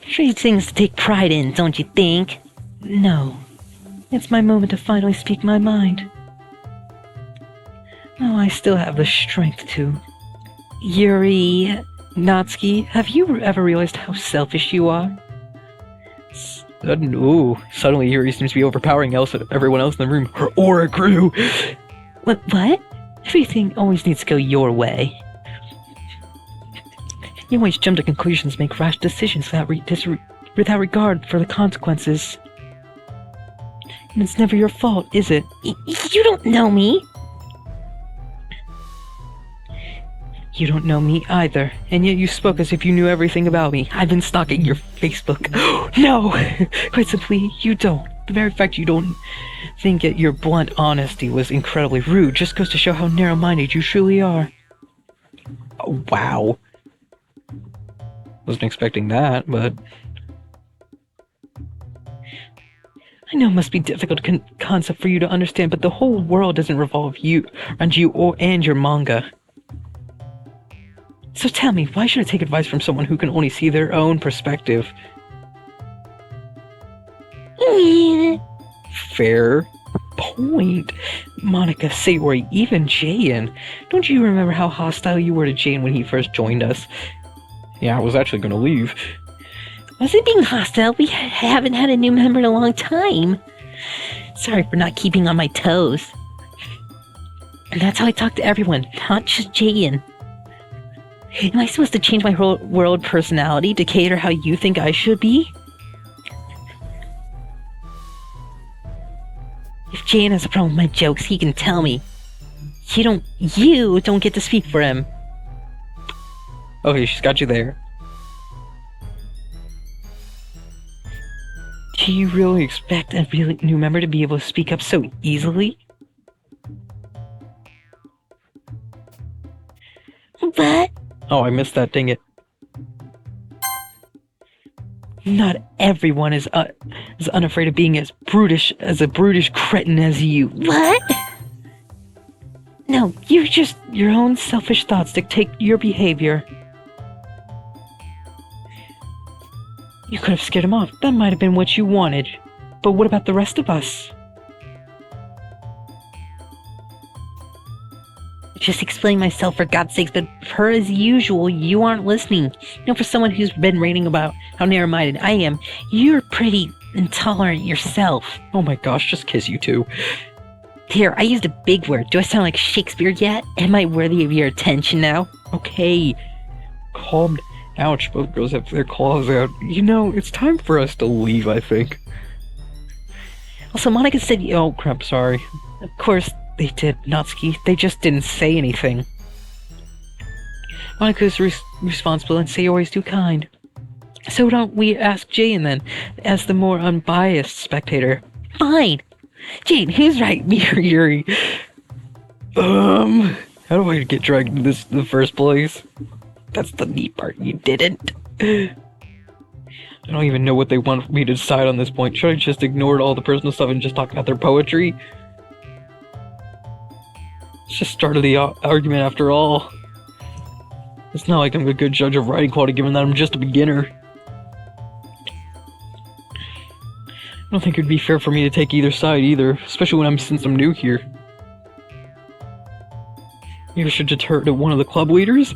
Strange things to take pride in, don't you think? No. It's my moment to finally speak my mind. Oh, I still have the strength to. Yuri, Natsuki, have you ever realized how selfish you are? Ooh, suddenly Yuri seems to be overpowering everyone else in the room. Her aura grew! What? Everything always needs to go your way. You always jump to conclusions, make rash decisions without regard for the consequences. And it's never your fault, is it? You don't know me! You don't know me either, and yet you spoke as if you knew everything about me. I've been stalking your Facebook. No! Quite simply, you don't. The very fact you don't think that your blunt honesty was incredibly rude just goes to show how narrow-minded you truly are. Oh, wow. Wasn't expecting that, but... I know it must be a difficult concept for you to understand, but the whole world doesn't revolve around you and your manga. So tell me, why should I take advice from someone who can only see their own perspective? Fair point. Monica, Sayori, even Jayan. Don't you remember how hostile you were to Jayan when he first joined us? Yeah, I was actually going to leave. Was it being hostile? We haven't had a new member in a long time. Sorry for not keeping on my toes. And that's how I talk to everyone, not just Jayan. Am I supposed to change my whole world personality to cater how you think I should be? If Jayan has a problem with my jokes, he can tell me. You don't get to speak for him. Okay, she's got you there. Do you really expect a really new member to be able to speak up so easily? What? Oh, I missed that, dang it. Not everyone is unafraid of being as a brutish cretin as you. What? No, your own selfish thoughts dictate your behavior. You could have scared him off. That might have been what you wanted. But what about the rest of us? Just explain myself for God's sakes, but per as usual, you aren't listening. For someone who's been ranting about how narrow-minded I am, you're pretty intolerant yourself. Oh my gosh, just kiss you two. Here, I used a big word. Do I sound like Shakespeare yet? Am I worthy of your attention now? Okay. Calm. Ouch, both girls have their claws out. It's time for us to leave, I think. Also, Monica said... Oh, crap, sorry. Of course they did, Natsuki. They just didn't say anything. Monica's responsible and Sayori's too kind. So don't we ask Jane then, as the more unbiased spectator? Fine. Jane, who's right, me or Yuri? How do I get dragged into this in the first place? That's the neat part, you didn't. I don't even know what they want me to decide on this point. Should I just ignore all the personal stuff and just talk about their poetry? It's just started the argument after all. It's not like I'm a good judge of writing quality given that I'm just a beginner. I don't think it'd be fair for me to take either side either, especially since I'm new here. Maybe I should defer to one of the club leaders?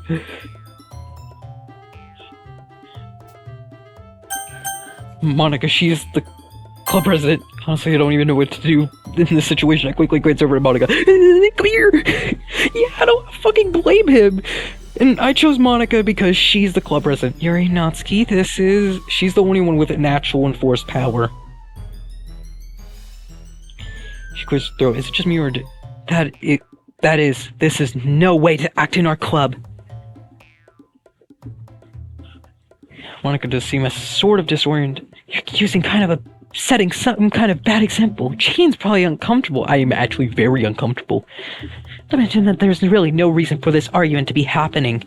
Monica, she's the club president. Honestly, I don't even know what to do in this situation. I quickly glance over to Monica. Come here! Yeah, I don't fucking blame him! And I chose Monica because she's the club president. Yuri Natsuki, she's the only one with an actual enforced power. She clears her throat. Is it just me or this is no way to act in our club. Monica does seem a sort of disoriented. You're using setting some kind of bad example. Jane's probably uncomfortable. I am actually very uncomfortable. Not to mention that there's really no reason for this argument to be happening.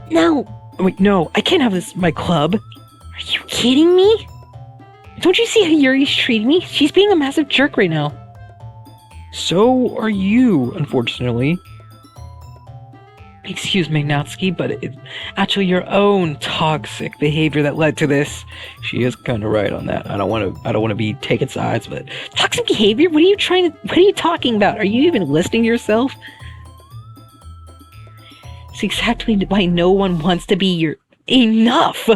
No. Wait, no, I can't have this in my club. Are you kidding me? Don't you see how Yuri's treating me? She's being a massive jerk right now. So are you, unfortunately. Excuse me, Natsuki, but it's actually your own toxic behavior that led to this. She is kind of right on that. I don't want to be taking sides, but toxic behavior? What are you talking about? Are you even listening to yourself? It's exactly why no one wants to be your... Enough!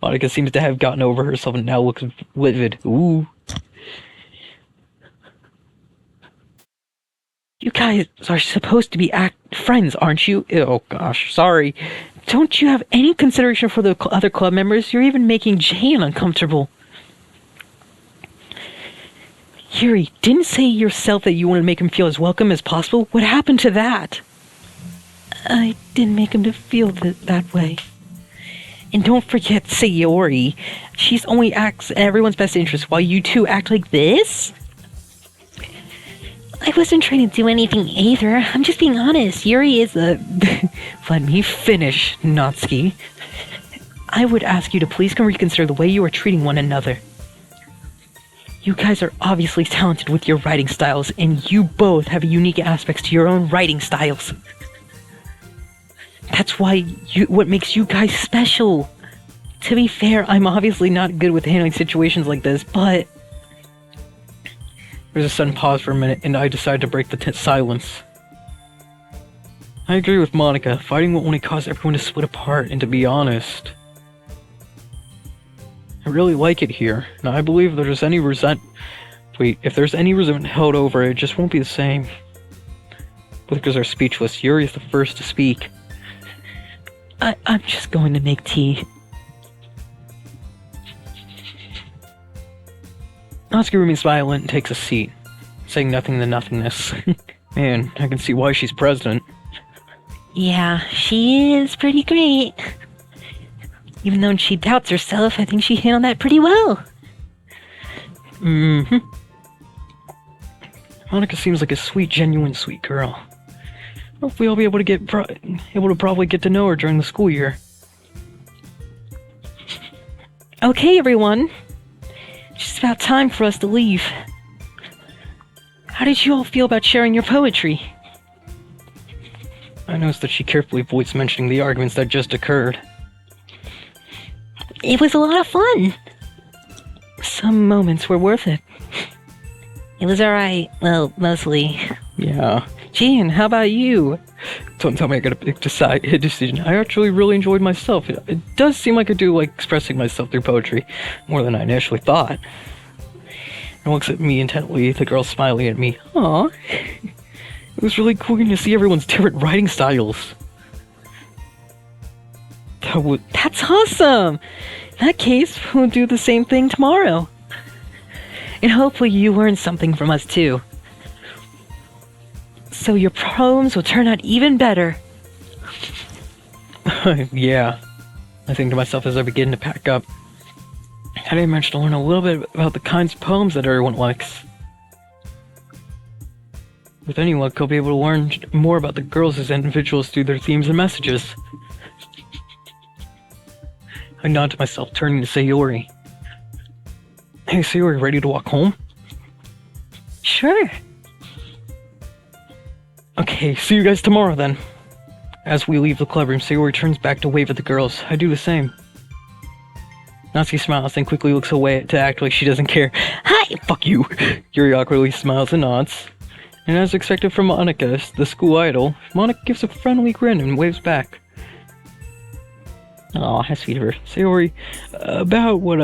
Monica seems to have gotten over herself and now looks livid. Ooh. You guys are supposed to be friends, aren't you? Oh gosh, sorry. Don't you have any consideration for the other club members? You're even making Jane uncomfortable. Yuri, didn't say yourself that you wanted to make him feel as welcome as possible? What happened to that? I didn't make him to feel that way. And don't forget Sayori. She's only acts in everyone's best interest while you two act like this? I wasn't trying to do anything either. I'm just being honest. Yuri is a... Let me finish, Natsuki. I would ask you to please reconsider the way you are treating one another. You guys are obviously talented with your writing styles, and you both have unique aspects to your own writing styles. That's what makes you guys special. To be fair, I'm obviously not good with handling situations like this, but... There's a sudden pause for a minute, and I decide to break the silence. I agree with Monica. Fighting will only cause everyone to split apart, and to be honest, I really like it here. Now, I believe if there's any resentment held over, it just won't be the same. Both girls are speechless. Yuri is the first to speak. I'm just going to make tea. Natsuki remains silent and takes a seat, saying nothing to nothingness. Man, I can see why she's president. Yeah, she is pretty great. Even though she doubts herself, I think she handled that pretty well. Mm-hmm. Monica seems like a sweet, genuine sweet girl. Hopefully I'll be able to probably get to know her during the school year. Okay, everyone. Just about time for us to leave. How did you all feel about sharing your poetry? I noticed that she carefully avoids mentioning the arguments that just occurred. It was a lot of fun. Some moments were worth it. It was alright. Well, mostly. Yeah. Jan, how about you? Don't tell me I gotta pick a decision. I actually really enjoyed myself. It does seem like I do like expressing myself through poetry more than I initially thought. And looks at me intently, the girl smiling at me. Aw. It was really cool to see everyone's different writing styles. That's awesome! In that case, we'll do the same thing tomorrow. And hopefully you learn something from us too. So your poems will turn out even better. Yeah. I think to myself as I begin to pack up. I didn't manage to learn a little bit about the kinds of poems that everyone likes. With any luck, I'll be able to learn more about the girls as individuals through their themes and messages. I nod to myself, turning to Sayori. Hey, Sayori, ready to walk home? Sure. Okay, see you guys tomorrow then. As we leave the clubroom, Sayori turns back to wave at the girls. I do the same. Natsuki smiles, then quickly looks away to act like she doesn't care. Hi! Fuck you! Yuri awkwardly smiles and nods. And as expected from Monica, the school idol, Monica gives a friendly grin and waves back. Aw, how sweet of her. Sayori, about what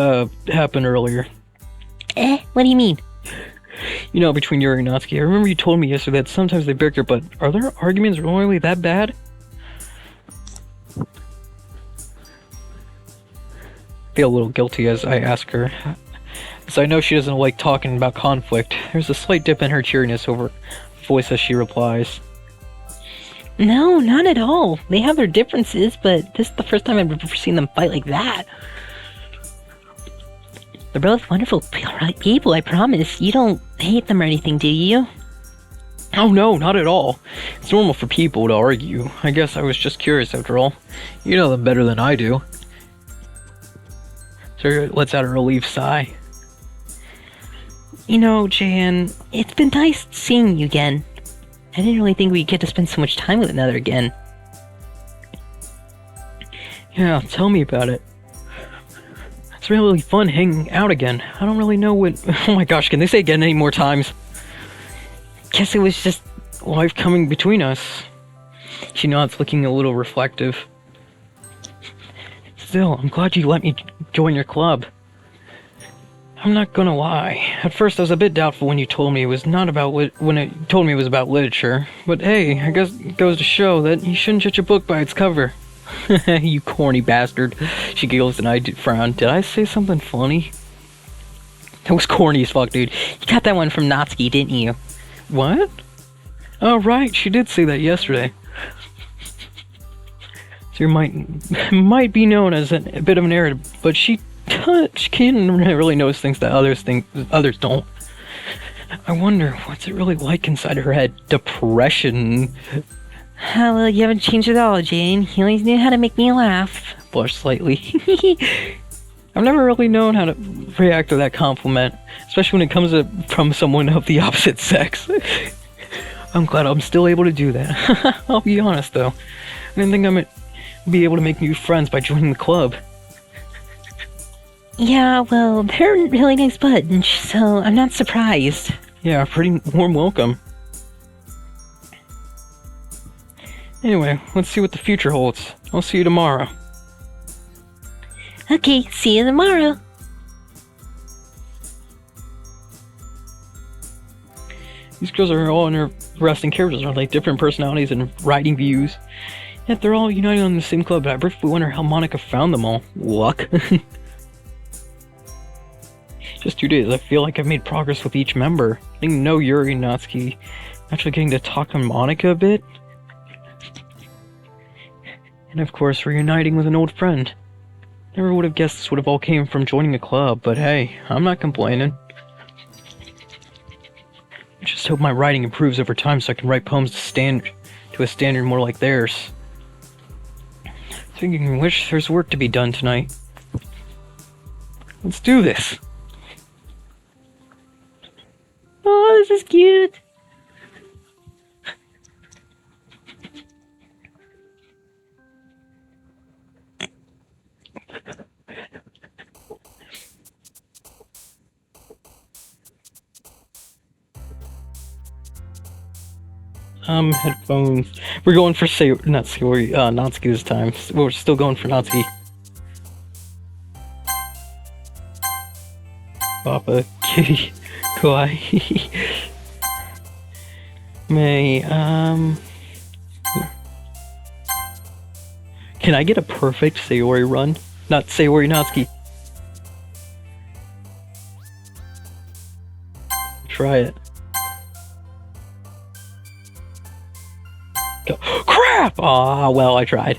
happened earlier. What do you mean? You know, between Yuri and Natsuki, I remember you told me yesterday that sometimes they bicker, but are their arguments really that bad? Feel a little guilty as I ask her, as I know she doesn't like talking about conflict. There's a slight dip in her cheeriness over voice as she replies. No, not at all. They have their differences, but this is the first time I've ever seen them fight like that. They're both wonderful people, I promise. You don't hate them or anything, do you? Oh no, not at all. It's normal for people to argue. I guess I was just curious after all. You know them better than I do. So lets out a relieved sigh. You know, Jan, it's been nice seeing you again. I didn't really think we'd get to spend so much time with another again. Yeah, tell me about it. It's really fun hanging out again. I don't really know what... Oh my gosh, can they say again any more times? Guess it was just life coming between us. She nods, looking a little reflective. Still, I'm glad you let me join your club. I'm not gonna lie. At first, I was a bit doubtful when you told me it was not about it was about literature. But hey, I guess it goes to show that you shouldn't judge a book by its cover. You corny bastard. She giggles and I frown. Did I say something funny? That was corny as fuck, dude. you got that one from Natsuki, didn't you? What? Oh, right. She did say that yesterday. So you might be known as a bit of an nerd, but she can really notice things that others don't. I wonder, what's it really like inside her head? Depression. Well, you haven't changed at all, Jane. You always knew how to make me laugh. Blush slightly. I've never really known how to react to that compliment, especially when it comes from someone of the opposite sex. I'm glad I'm still able to do that. I'll be honest, though. I didn't think I might be able to make new friends by joining the club. Yeah, well, they're a really nice bunch, so I'm not surprised. Yeah, pretty warm welcome. Anyway, let's see what the future holds. I'll see you tomorrow. Okay, see you tomorrow. These girls are all interesting characters, are like different personalities and writing views. Yet they're all united on the same club, but I briefly wonder how Monica found them all. Luck. Just 2 days, I feel like I've made progress with each member. Getting to know Yuri and Natsuki, actually getting to talk to Monica a bit. And of course, reuniting with an old friend. Never would have guessed this would have all came from joining a club, but hey, I'm not complaining. I just hope my writing improves over time so I can write poems to a standard more like theirs. Thinking of which, there's work to be done tonight. Let's do this! Oh, this is cute. Headphones. We're going for not Sayori, Natsuki this time. We're still going for Natsuki. Papa, Kitty, Kawaii. May, can I get a perfect Sayori run? Not Sayori Natsuki. Try it. Go. Crap! Ah, well, I tried.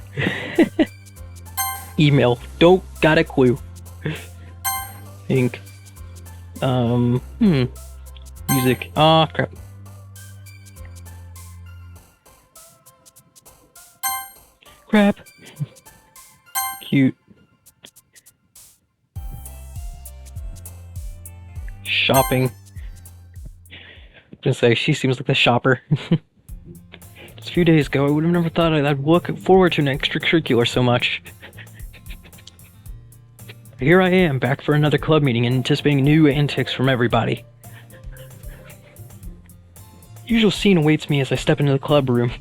Email. Don't got a clue. Ink. Music. Ah, crap. Crap. Cute. Shopping. Just say she seems like the shopper. Just a few days ago, I would have never thought I'd look forward to an extracurricular so much. Here I am, back for another club meeting and anticipating new antics from everybody. The usual scene awaits me as I step into the club room.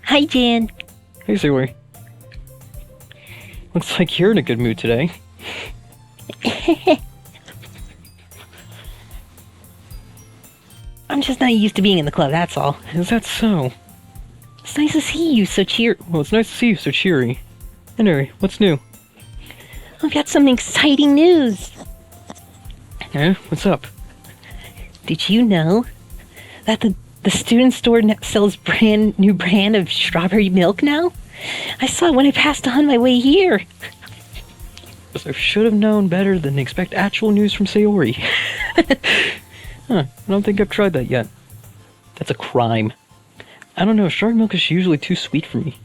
Hi, Jan. Hey, Sayori. Looks like you're in a good mood today. I'm just not used to being in the club, that's all. Is that so? It's nice to see you so Well, it's nice to see you so cheery. Anyway, what's new? I've got some exciting news. Eh? What's up? Did you know that the student store sells new brand of strawberry milk now? I saw it when I passed on my way here. I should have known better than to expect actual news from Sayori. Huh, I don't think I've tried that yet. That's a crime. I don't know, strawberry milk is usually too sweet for me.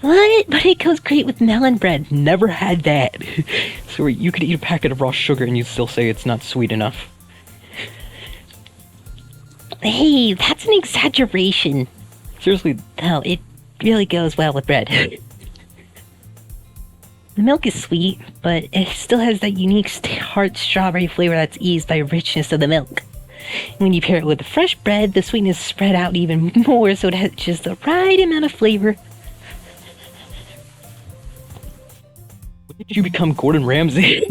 What? But it goes great with melon bread. Never had that. So you could eat a packet of raw sugar and you'd still say it's not sweet enough. Hey, that's an exaggeration. Seriously. No, it really goes well with bread. The milk is sweet, but it still has that unique tart strawberry flavor that's eased by richness of the milk. When you pair it with the fresh bread, the sweetness is spread out even more, so it has just the right amount of flavor. When did you become Gordon Ramsay?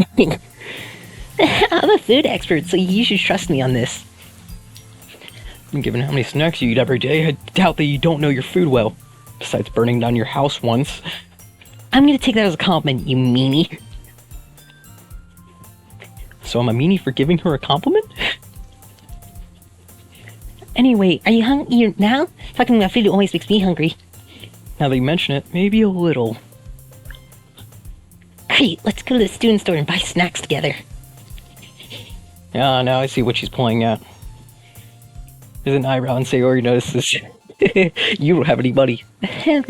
I'm a food expert, so you should trust me on this. Given how many snacks you eat every day, I doubt that you don't know your food well. Besides burning down your house once. I'm gonna take that as a compliment, you meanie. So I'm a meanie for giving her a compliment? Anyway, are you hungry now? Talking about food always makes me hungry. Now that you mention it, maybe a little. Great, let's go to the student store and buy snacks together. Ah, now I see what she's playing at. There's an eyebrow and Sayori notices. You don't have any money.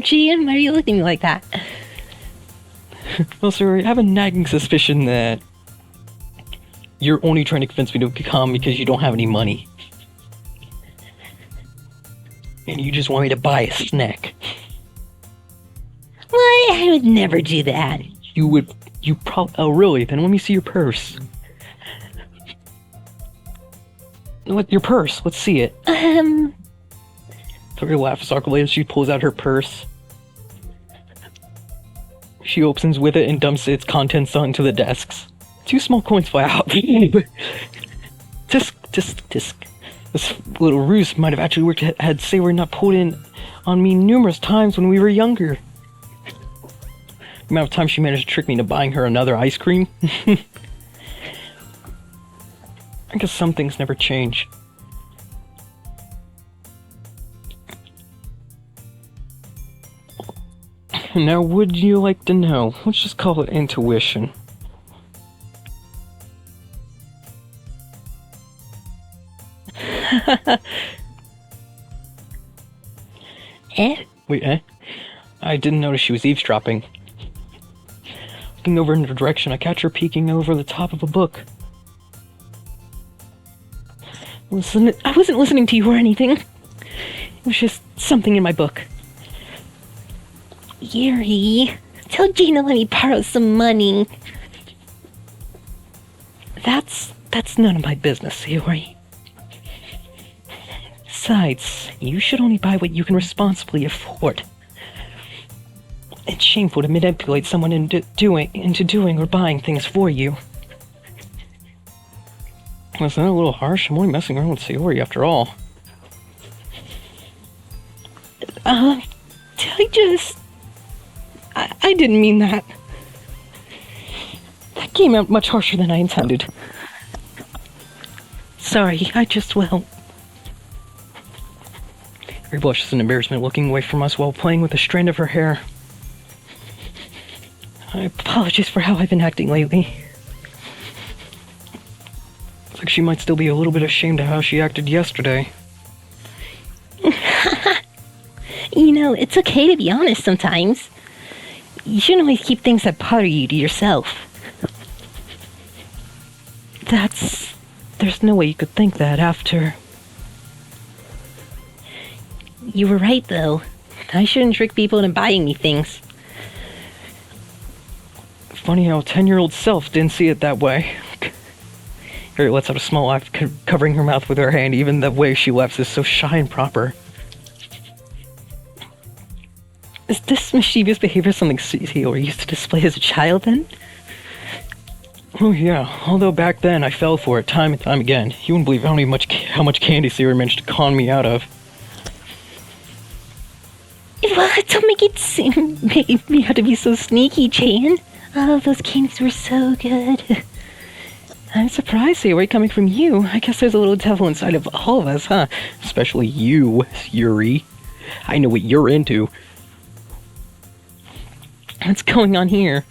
Gee, why are you looking at me like that? Well, Sayori, I have a nagging suspicion that you're only trying to convince me to come because you don't have any money. And you just want me to buy a snack. What? I would never do that. Oh, really? Then let me see your purse. What, your purse? Let's see it. Sayori laughs awkwardly as she pulls out her purse. She opens with it and dumps its contents onto the desks. 2 small coins fly out. Tisk. This little ruse might have actually worked had Sayori not pulled in on me numerous times when we were younger. The amount of time she managed to trick me into buying her another ice cream. I guess some things never change. Now, would you like to know? Let's just call it intuition. Eh? Wait, eh? I didn't notice she was eavesdropping. Looking over in her direction, I catch her peeking over the top of a book. Listen, I wasn't listening to you or anything. It was just something in my book. Yuri, tell Gina to let me borrow some money. That's none of my business, Yuri. Besides, you should only buy what you can responsibly afford. It's shameful to manipulate someone into doing or buying things for you. Was that a little harsh? I'm only messing around with Sayori after all. I didn't mean that. That came out much harsher than I intended. Sorry, well... Her blushes in embarrassment, looking away from us while playing with a strand of her hair. I apologize for how I've been acting lately. Looks like she might still be a little bit ashamed of how she acted yesterday. You know, it's okay to be honest sometimes. You shouldn't always keep things that bother you to yourself. There's no way you could think that after... You were right, though. I shouldn't trick people into buying me things. Funny how a 10-year-old self didn't see it that way. Harriet lets out a small laugh, covering her mouth with her hand. Even the way she laughs is so shy and proper. Is this mischievous behavior something Sayori used to display as a child, then? Oh yeah, although back then I fell for it time and time again. You wouldn't believe how much candy Sayori managed to con me out of. What? Don't make it seem me out to be so sneaky, Chan. Oh, those candies were so good. I'm surprised, Sayori, coming from you. I guess there's a little devil inside of all of us, huh? Especially you, Yuri. I know what you're into. What's going on here?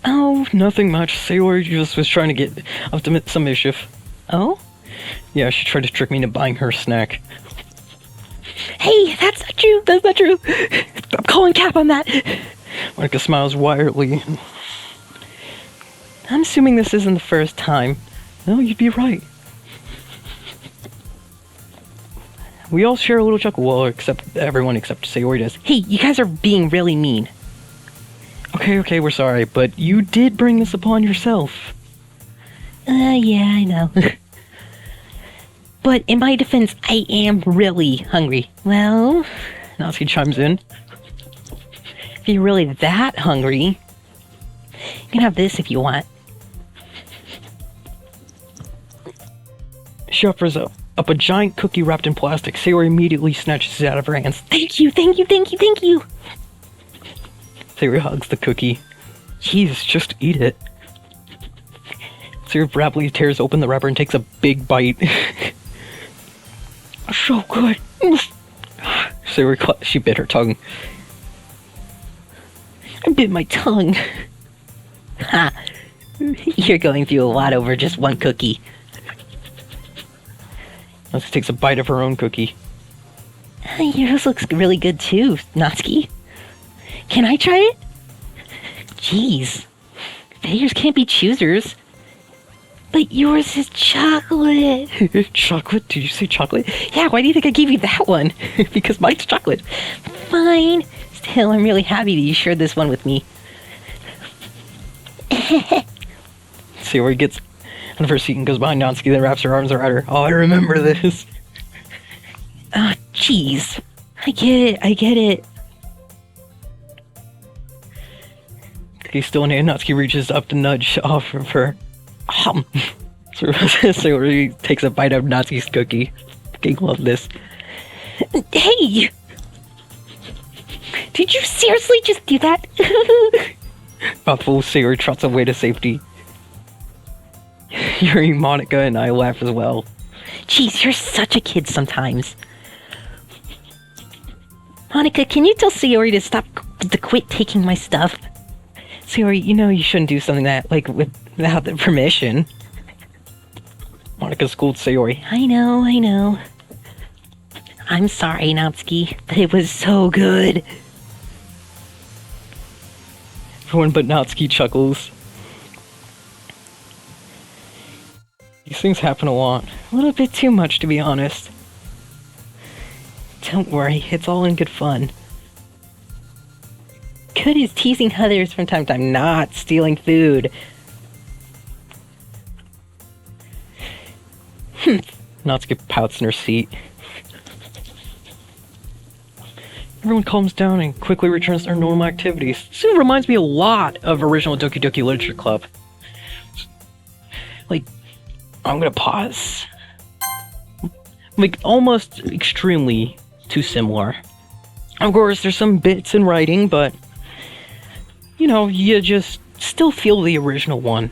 Oh, nothing much. Sayori just was trying to get up to some mischief. Oh? Yeah, she tried to trick me into buying her a snack. Hey, that's not true. That's not true. I'm calling cap on that. Monica smiles widely. I'm assuming this isn't the first time. No, you'd be right. We all share a little chuckle, well, everyone except Sayori does. Hey, you guys are being really mean. Okay, we're sorry, but you did bring this upon yourself. Yeah, I know. But in my defense, I am really hungry. Well... Natsuki chimes in. If you're really that hungry, you can have this if you want. She offers up a giant cookie wrapped in plastic. Sayori immediately snatches it out of her hands. Thank you! Sayori hugs the cookie. Jeez, just eat it. Sayori rapidly tears open the wrapper and takes a big bite. So good. Sayori, she bit her tongue. I bit my tongue. Ha! You're going through a lot over just one cookie. Natsuki takes a bite of her own cookie. Yours looks really good too, Natsuki. Can I try it? Jeez. Beggars can't be choosers. But yours is chocolate. Chocolate? Did you say chocolate? Yeah, why do you think I gave you that one? Because mine's chocolate. Fine. Still, I'm really happy that you shared this one with me. Sayori gets out of her seat and goes behind Natsuki, then wraps her arms around her. Oh, I remember this. Oh, jeez. I get it. Cookie's still in hand. Natsuki reaches up to nudge off of her. Sayori takes a bite of Natsuki's cookie. I love this. Hey! Did you seriously just do that? Mouthful, Sayori trots away to safety. Yuri, Monica, and I laugh as well. Jeez, you're such a kid sometimes. Monica, can you tell Sayori to quit taking my stuff? Sayori, you know you shouldn't do something that, without the permission. Monica scolds Sayori. I know. I'm sorry, Natsuki, but it was so good. Everyone but Natsuki chuckles. These things happen a lot. A little bit too much, to be honest. Don't worry, it's all in good fun. Good is teasing others from time to time, not stealing food. Natsuki pouts in her seat. everyone calms down and quickly returns to their normal activities. This reminds me a lot of original Doki Doki Literature Club. Like, I'm gonna pause. Like, almost extremely too similar. Of course, there's some bits in writing, but, you know, you just still feel the original one.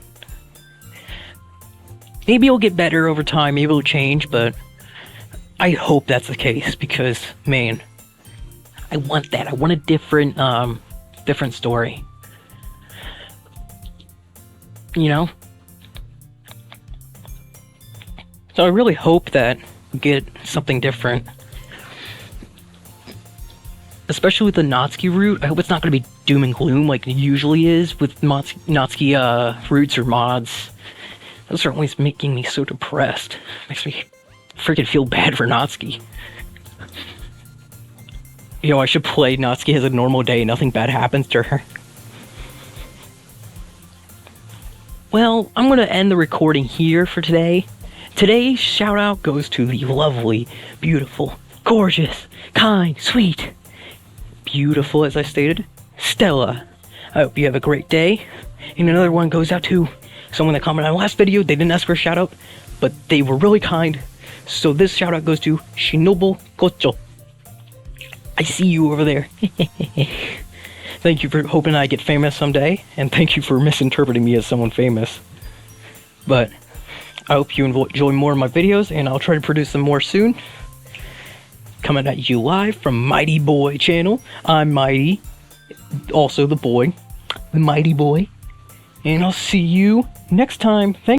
Maybe it'll get better over time, maybe it'll change, but I hope that's the case, because, man, I want that. I want a different story. You know? So I really hope that we get something different. Especially with the Natsuki route, I hope it's not going to be doom and gloom like it usually is with Natsuki routes or mods. Those are always making me so depressed. Makes me freaking feel bad for Natsuki. Yo, I should play Natsuki has a normal day, nothing bad happens to her. Well, I'm going to end the recording here for today. Today's shout out goes to the lovely, beautiful, gorgeous, kind, sweet, beautiful, as I stated, Stella. I hope you have a great day. And another one goes out to someone that commented on the last video. They didn't ask for a shout out, but they were really kind. So this shout out goes to Shinobu Kocho. I see you over there. Thank you for hoping I get famous someday, and thank you for misinterpreting me as someone famous. But I hope you enjoy more of my videos, and I'll try to produce them more soon. Coming at you live from MightyBoy channel. I'm Mighty, also the boy, the MightyBoy, and I'll see you next time. Thank